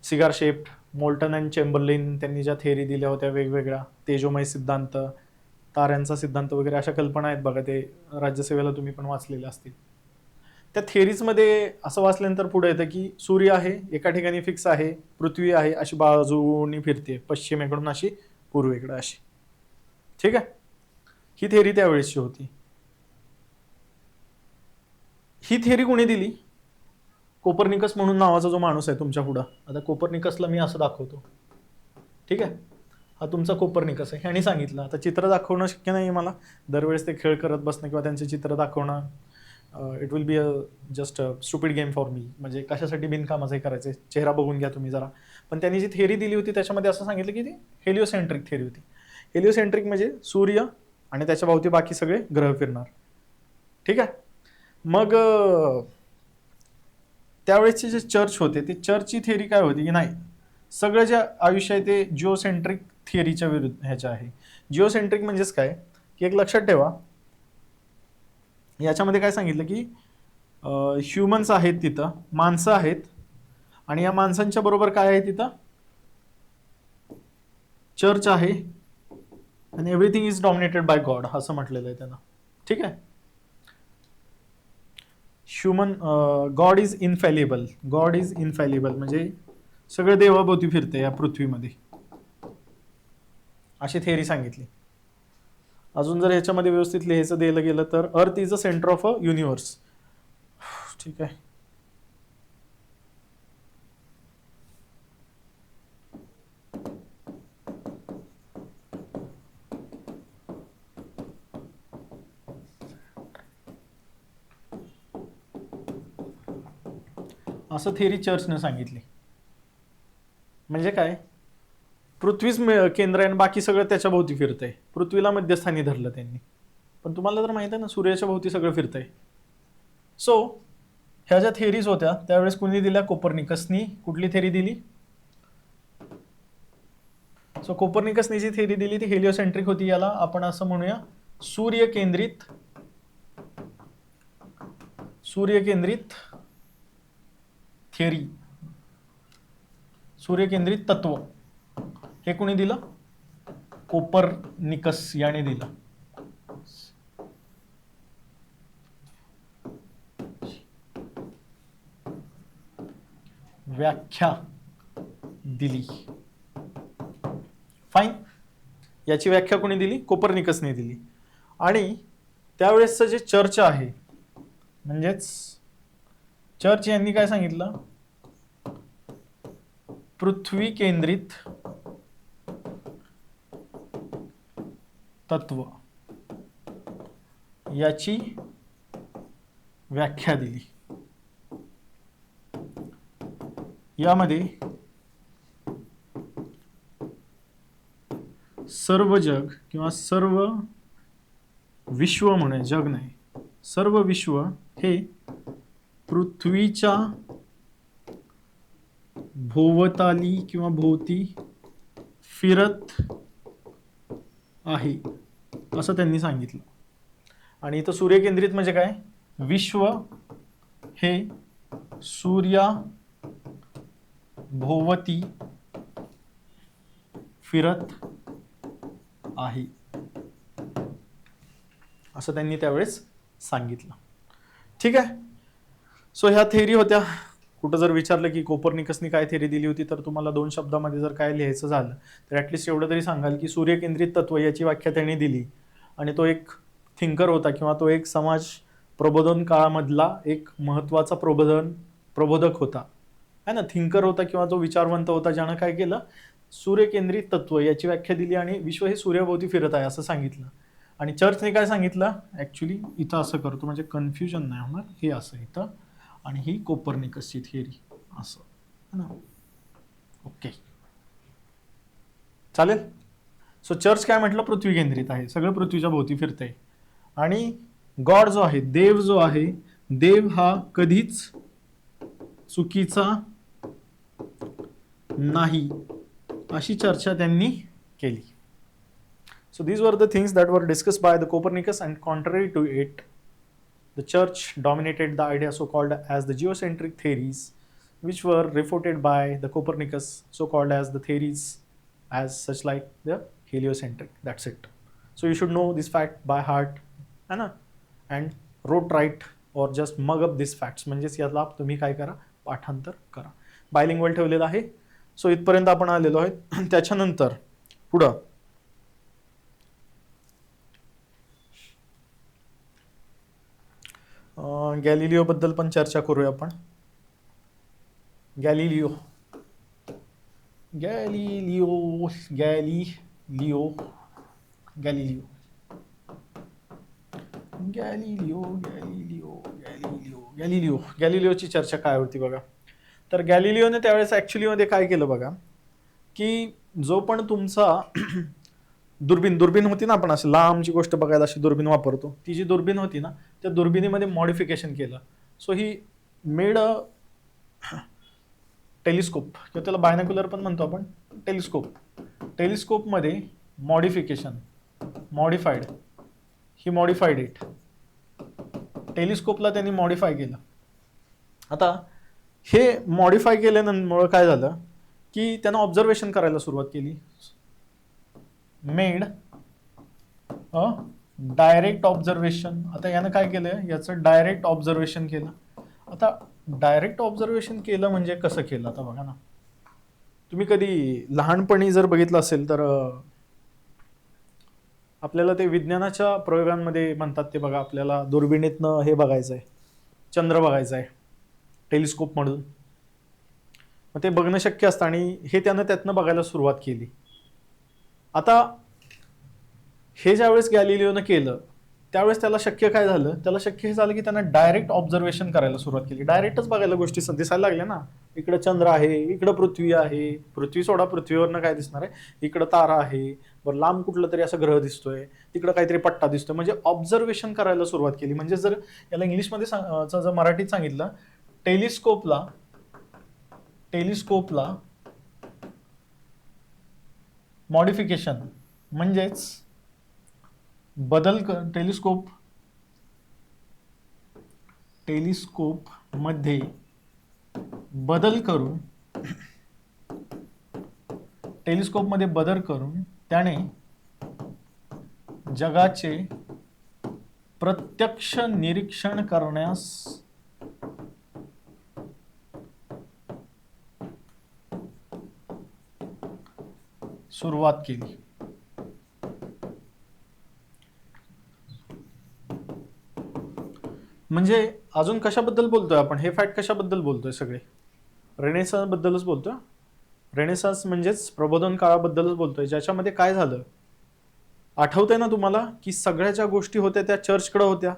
Speaker 1: cigar shaped, Moulton and Chamberlin, त्यांनी ज्या थिअरी दिल्या होत्या वेगवेगळ्या, तेजोमय सिद्धांत, ताऱ्यांचा सिद्धांत वगैरे अशा कल्पना आहेत बघा, ते राज्यसेवेला तुम्ही पण वाचलेल्या असतील. त्या थिअरीजमध्ये असं वाचल्यानंतर पुढे येतं की सूर्य आहे एका ठिकाणी फिक्स आहे, पृथ्वी आहे अशी बाजूनी फिरते, पश्चिमेकडून अशी पूर्वेकडे अशी. ठीक आहे, ही थिअरी त्यावेळेसची होती. ही थिअरी कोणी दिली? कोपर्निकस म्हणून नावाचा जो माणूस आहे तुमच्या पुढं. आता कोपर्निकसला मी असं दाखवतो, ठीक आहे, हा तुमचा कोपर्निकस आहे, ह्याने सांगितलं. आता चित्र दाखवणं शक्य नाही मला, दरवेळेस ते खेळ करत बसणं किंवा त्यांचे चित्र दाखवणं, it will be just a stupid game for me. म्हणजे कशासाठी बिनकामाचं हे करायचं, चेहरा बघून घ्या तुम्ही जरा. पण त्यांनी जी थिअरी दिली होती त्याच्यामध्ये असं सांगितलं की ती हेलिओसेंट्रिक थिअरी होती. हेलिओसेंट्रिक म्हणजे सूर्य आणि त्याच्या भोवती बाकी सगळे ग्रह फिरणार. ठीक आहे. मग त्यावेळेसचे जे चर्च होते ते चर्चची थिअरी काय होती की नाही, सगळं जे आयुष्य आहे ते जिओसेंट्रिक थिअरीच्या विरुद्ध ह्याच्या आहे. जिओसेंट्रिक म्हणजेच काय की एक लक्षात ठेवा, याच्यामध्ये काय सांगितलं की ह्युमन्स आहेत तिथं, माणसं आहेत, आणि या माणसांच्या बरोबर काय आहे तिथं, चर्च आहे, आणि everything is dominated by God असं म्हटलेलं आहे त्यांना. ठीक आहे. Human God is infallible, God is infallible म्हणजे सगळं देवाभोवती फिरते या पृथ्वीमध्ये, अशी थिअरी सांगितली. अजून जर ह्याच्यामध्ये व्यवस्थित लिहायचं दिलं गेलं तर earth is a centre of a universe. ठीक आहे. असं थिअरी चर्चने सांगितली. म्हणजे काय, पृथ्वीच केंद्र आहे आणि बाकी सगळं त्याच्या भोवती फिरतंय, पृथ्वीला मध्यस्थानी धरलं त्यांनी. पण तुम्हाला तर माहिती आहे ना, सूर्याच्या भोवती सगळं फिरतंय. सो ह्या ज्या थिअरीज होत्या त्यावेळेस कुणी दिल्या, कोपर्निकसनी. कुठली थिअरी दिली? सो कोपर्निकसनी जी थिअरी दिली ती हेलिओसेंट्रिक होती. याला आपण असं म्हणूया सूर्यकेंद्रित थिअरी, सूर्यकेंद्रित तत्व. हे कोणी दिलं? कोपर्निकस याने दिलं. व्याख्या दिली. फाईन. याची व्याख्या कोणी दिली? कोपर्निकसने दिली. आणि त्यावेळेसचं जे चर्च आहे, म्हणजेच चर्च यांनी काय सांगितलं, पृथ्वी केंद्रित तत्व याची व्याख्या दिली. यामध्ये सर्व जग किंवा सर्व विश्व म्हणे, जग नाही, सर्व विश्व हे पृथ्वीच्या भोवताली किंवा भोवती फिरत आहे असं त्यांनी सांगितलं. आणि इथं सूर्यकेंद्रित म्हणजे काय, विश्व हे सूर्या भोवती फिरत आहे असं त्यांनी त्यावेळेस सांगितलं. ठीक आहे. सो ह्या थिअरी होत्या. कुठं जर विचारलं की कोपर्निकसनी काय थिअरी दिली होती, तर तुम्हाला 2 शब्दामध्ये जर काय लिहायचं झालं तर ॲटलिस्ट एवढं तरी सांगाल की सूर्यकेंद्रित तत्व याची व्याख्या त्यांनी दिली. आणि तो एक थिंकर होता किंवा तो एक समाज प्रबोधन काळामधला एक महत्त्वाचा प्रबोधक होता, है ना, थिंकर होता किंवा तो विचारवंत होता, ज्यानं काय केलं, सूर्यकेंद्रित तत्व याची व्याख्या दिली आणि विश्व हे सूर्याभोवती फिरत आहे असं सांगितलं. आणि चर्चने काय सांगितलं, ॲक्च्युली इथं असं करतो म्हणजे कन्फ्युजन नाही होणार, हे असं इथं, आणि ही कोपर्निकसची थिअरी असं, है ना. ओके, चालेल. सो चर्च काय म्हटलं, पृथ्वी केंद्रित आहे, सगळं पृथ्वीच्या भोवती फिरतंय. आणि गॉड जो आहे, देव जो आहे, देव हा कधीच चुकीचा नाही अशी चर्चा त्यांनी केली. So these were the things that were discussed by the Copernicus, and contrary to it, the church dominated the idea so called as the geocentric theories, which were refuted by the Copernicus, so called as the theories as such like the heliocentric. That's it. So you should know this fact by heart, है ना, and rot right और just mug up दिस facts, म्हणजेच याला तुम्ही काय करा, पाठांतर करा. बायलिंग्वल ठेवलेलं आहे. सो इथपर्यंत आपण आलेलो आहे. त्याच्यानंतर पुढं गॅलिलिओ बद्दल पण चर्चा करूया आपण. Galileo Galileo Galileo Galileo Galileo Galileo Galileo Galileo गॅलिलिओची चर्चा काय होती बघा. तर गॅलिलिओने त्यावेळेस ॲक्च्युलीमध्ये काय केलं बघा, की जो पण तुमचा दुर्बीन होती ना, आपण अशी लांबची गोष्ट बघायला अशी दुर्बीन वापरतो, ती जी दुर्बीन होती ना, त्या दुर्बिनीमध्ये मॉडिफिकेशन केलं. So he made a telescope, किंवा त्याला बायनॅक्युलर पण म्हणतो आपण, टेलिस्कोप. टेलिस्कोपमध्ये modification, modified, he modified it. टेलिस्कोपला त्यांनी मॉडिफाय केलं. आता हे मॉडिफाय केल्यानंतर काय झालं, की त्यानं ऑब्झर्वेशन करायला सुरुवात केली. Made a direct observation. आता यानं काय केलं, याचं डायरेक्ट ऑब्झर्वेशन केलं. आता डायरेक्ट ऑब्झर्वेशन केलं म्हणजे कसं केलं, आता बघा ना, तुम्ही कधी लहानपणी जर बघितलं असेल तर आपल्याला ते विज्ञानाच्या प्रयोगांमध्ये म्हणतात ते बघा, आपल्याला दुर्बिणीतनं हे बघायचं आहे, चंद्र बघायचं आहे टेलिस्कोप म्हणून. मग ते बघणं शक्य असतं, आणि हे त्यानं त्यातनं बघायला सुरुवात केली. आता हे ज्यावेळेस गॅलिलिओनं केलं त्यावेळेस त्याला शक्य काय झालं, त्याला शक्य हे झालं की त्यानं डायरेक्ट ऑब्झर्वेशन करायला सुरुवात केली. डायरेक्टच बघायला गोष्टी दिसायला लागल्या ना. इकडं चंद्र आहे, इकडं पृथ्वी आहे, पृथ्वी सोडा, पृथ्वीवरनं काय दिसणार आहे, इकडं तारा आहे, बरं लांब कुठलं तरी असं ग्रह दिसतोय, तिकडं काहीतरी पट्टा दिसतोय, म्हणजे ऑब्झर्वेशन करायला सुरुवात केली. म्हणजे जर याला इंग्लिशमध्ये जर मराठीत सांगितलं, टेलिस्कोपला मॉडिफिकेशन म्हणजेच टेलिस्कोप मध्ये बदल करून त्याने जगाचे प्रत्यक्ष निरीक्षण करण्यास सुरुवात केली. म्हणजे अजून कशाबद्दल बोलतोय आपण, हे फॅक्ट कशाबद्दल बोलतोय, सगळे रेनेसान्स बद्दलच बोलतोय. रेनेसान्स म्हणजेच प्रबोधन काळाबद्दलच बोलतोय, ज्याच्यामध्ये काय झालं आठवतंय ना तुम्हाला, की सगळ्या ज्या गोष्टी होत्या त्या चर्चकडे होत्या,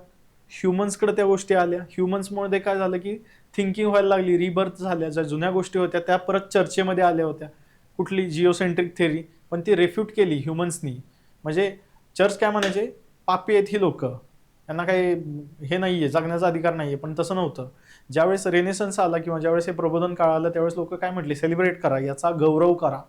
Speaker 1: ह्युमन्सकडे त्या गोष्टी आल्या. ह्युमन्समुळे काय झालं की थिंकिंग व्हायला लागली, रिबर्थ झाल्या. ज्या जुन्या गोष्टी होत्या त्या परत चर्चेमध्ये आल्या होत्या. कुठली जिओसेंट्रिक थेरी, पण ती रेफ्यूट केली ह्युमन्सनी. म्हणजे चर्च काय म्हणायचे, पापी आहेत ही लोक, त्यांना काही हे नाहीये, जगण्याचा अधिकार नाहीये. पण तसं नव्हतं. ज्यावेळेस रेनेसन्स आला किंवा ज्यावेळेस हे प्रबोधन काळ आलं त्यावेळेस लोक काय म्हटले, सेलिब्रेट करा, याचा गौरव करा.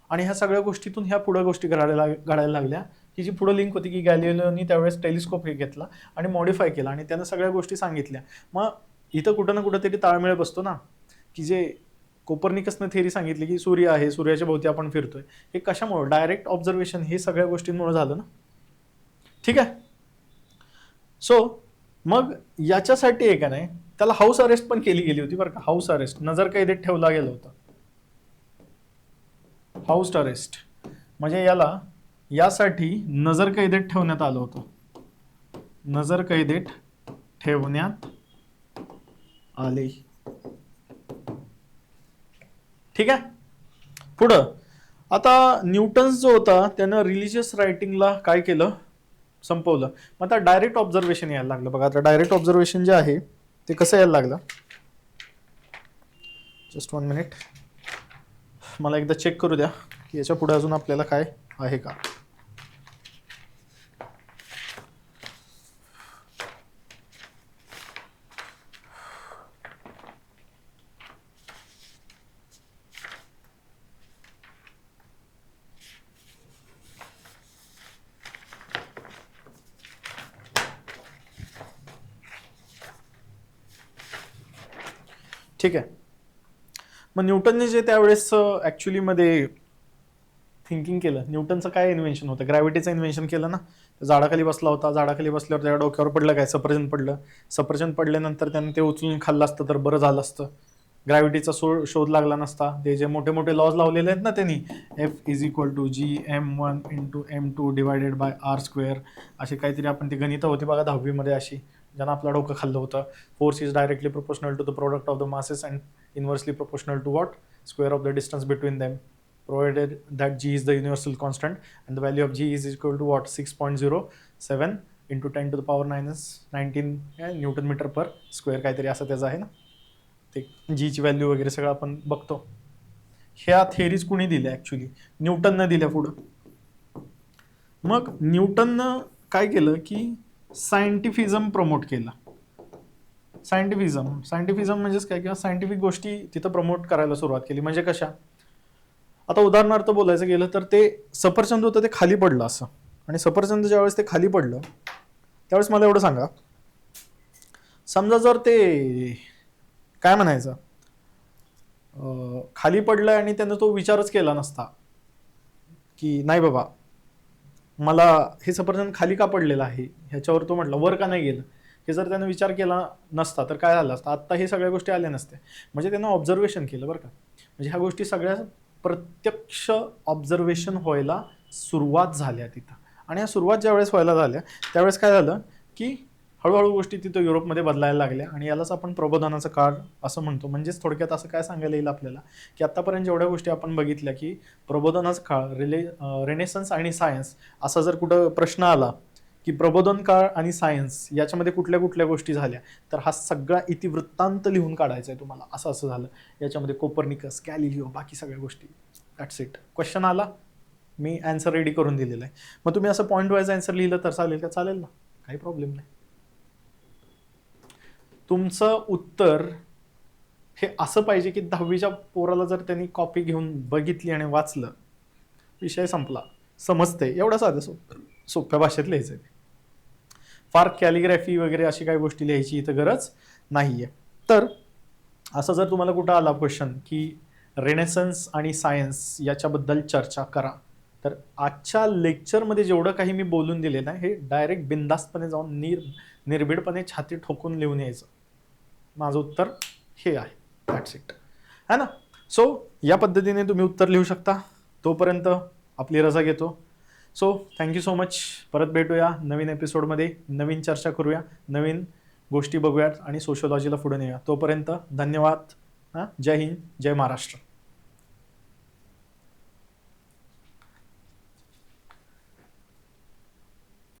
Speaker 1: आणि ह्या सगळ्या गोष्टीतून ह्या पुढे गोष्टी घडायला लागल्या. ही जी पुढे लिंक होती की गॅलिलिओनी त्यावेळेस टेलिस्कोप हे घेतला आणि मॉडिफाय केला आणि त्यानं सगळ्या गोष्टी सांगितल्या. मग इथं कुठं ना कुठं तरी ताळमेळ बसतो ना, की जे कोपर्निकसनं थेरी सांगितली की सूर्य आहे, सूर्याच्या भोवती आपण फिरतोय, हे कशामुळे, डायरेक्ट ऑब्झर्वेशन, हे सगळ्या गोष्टींमुळे झालं ना. ठीक आहे. सो मग याच्यासाठी आहे का नाही, त्याला हाऊस अरेस्ट पण केली गेली होती बरं का. हाऊस अरेस्ट, नजर कैदेत ठेवला गेला होता. हाऊस अरेस्ट म्हणजे यासाठी नजर कैदेत ठेवण्यात आलं होतं. नजर कैदेत ठेवण्यात आले. ठीक आहे. पुढं आता न्यूटन्स जो होता त्यानं रिलिजियस रायटिंगला काय केलं, संपवलं. मग आता डायरेक्ट ऑब्झर्वेशन यायला लागलं बघा. आता डायरेक्ट ऑब्झर्वेशन जे आहे ते कसं यायला लागलं, जस्ट 1 मिनिट, मला एकदा चेक करू द्या की याच्या पुढे अजून आपल्याला काय आहे का. ठीक आहे. मग न्यूटनने जे त्यावेळेस ॲक्च्युलीमध्ये थिंकिंग केलं. न्यूटनचं काय इन्व्हेन्शन होतं? ग्रॅव्हिटीचं इन्व्हेन्शन केलं ना. झाडाखाली बसला होता, झाडाखाली बसल्यावर त्याच्या डोक्यावर पडलं काय? सफरचंद पडलं. सफरचंद पडल्यानंतर त्याने ते उचलून खाल्लं असतं तर बरं झालं असतं. ग्रॅव्हिटीचा शोध लागला नसता. ते जे मोठे मोठे लॉज लावलेले आहेत ना त्यांनी, F=Gm1 × M2 divided by R², असे काहीतरी आपण ते गणितं होती बघा 10वी मध्ये अशी, ज्यांना आपलं डोकं खाल्लं होतं. Force is directly proportional to the product of the masses and inversely proportional to what? Square of the distance between them, provided that G is the universal constant and the value of G is equal to what? 6.07 into 10 to the power -19 newton metre per square, काहीतरी असं त्याचं आहे ना ते. जीची value वगैरे सगळं आपण बघतो. ह्या थेरीज कुणी दिल्या? ॲक्च्युली न्यूटननं दिल्या पुढं. मग न्यूटननं काय केलं की सायंटिफिझम प्रमोट केला. सायंटिफिझम म्हणजेच काय, किंवा सायंटिफिक गोष्टी तिथं प्रमोट करायला सुरुवात केली. म्हणजे कशा? आता उदाहरणार्थ बोलायचं गेलं तर ते सफरचंद होतं ते खाली पडलं असं, आणि सफरचंद ज्यावेळेस ते खाली पडलं त्यावेळेस मला एवढं सांगा, समजा जर ते काय म्हणायचं खाली पडलंय आणि त्यानं तो विचारच केला नसता की नाही बाबा मला हे सफरचंद खाली का पडलेलं आहे, ह्याच्यावर तो म्हटलं वर का नाही गेलं, हे जर त्यानं विचार केला नसता तर काय झालं असतं? आत्ता हे सगळ्या गोष्टी आल्या नसत्या. म्हणजे त्यानं ऑब्झर्वेशन केलं बरं का. म्हणजे ह्या गोष्टी सगळ्या प्रत्यक्ष ऑब्झर्वेशन व्हायला सुरुवात झाल्या तिथं. आणि या सुरुवात ज्यावेळेस व्हायला झाल्या त्यावेळेस काय झालं की हळूहळू गोष्टी तिथं युरोपमध्ये बदलायला लागल्या, आणि यालाच आपण प्रबोधनाचा काळ असं म्हणतो. म्हणजेच थोडक्यात असं काय सांगायला येईल आपल्याला की आत्तापर्यंत जेवढ्या गोष्टी आपण बघितल्या की प्रबोधनाचा काळ, रेनेसन्स आणि सायन्स असा जर कुठं प्रश्न आला की प्रबोधन काळ आणि सायन्स याच्यामध्ये कुठल्या कुठल्या गोष्टी झाल्या, तर हा सगळा इतिवृत्तांत लिहून काढायचा आहे तुम्हाला. असं असं झालं, याच्यामध्ये कोपर्निकस, गॅलिलिओ, बाकी सगळ्या गोष्टी. That's it. क्वेश्चन आला, मी ॲन्सर रेडी करून दिलेला आहे. मग तुम्ही असं पॉईंट वाईज ॲन्सर लिहिलं तर चालेल का? चालेल ना, काही प्रॉब्लेम नाही. तुमचं उत्तर हे असं पाहिजे की 10वीच्या पोराला जर त्यांनी कॉपी घेऊन बघितली आणि वाचलं, विषय संपला, समजते. एवढं साधं सोप्या भाषेत लिहायचं आहे. फार कॅलिग्राफी वगैरे अशी काही गोष्टी लिहायची इथं गरज नाही आहे. तर असं जर तुम्हाला कुठं आला क्वेश्चन की रेनेसन्स आणि सायन्स याच्याबद्दल चर्चा करा, तर आजच्या लेक्चरमध्ये जेवढं काही मी बोलून दिलेलं आहे हे डायरेक्ट बिनधास्तपणे जाऊन निर्भीडपणे छाती ठोकून लिहून यायचं. माझं उत्तर हे आहे. दॅट्स इट, है ना. सो या पद्धतीने तुम्ही उत्तर लिहू शकता. तोपर्यंत आपली रजा घेतो. So thank you so much. परत भेटूया नवीन एपिसोडमध्ये, नवीन चर्चा करूया, नवीन गोष्टी बघूयात आणि सोशिओलॉजीला पुढे नेऊया. तोपर्यंत धन्यवाद. जय हिंद, जय महाराष्ट्र.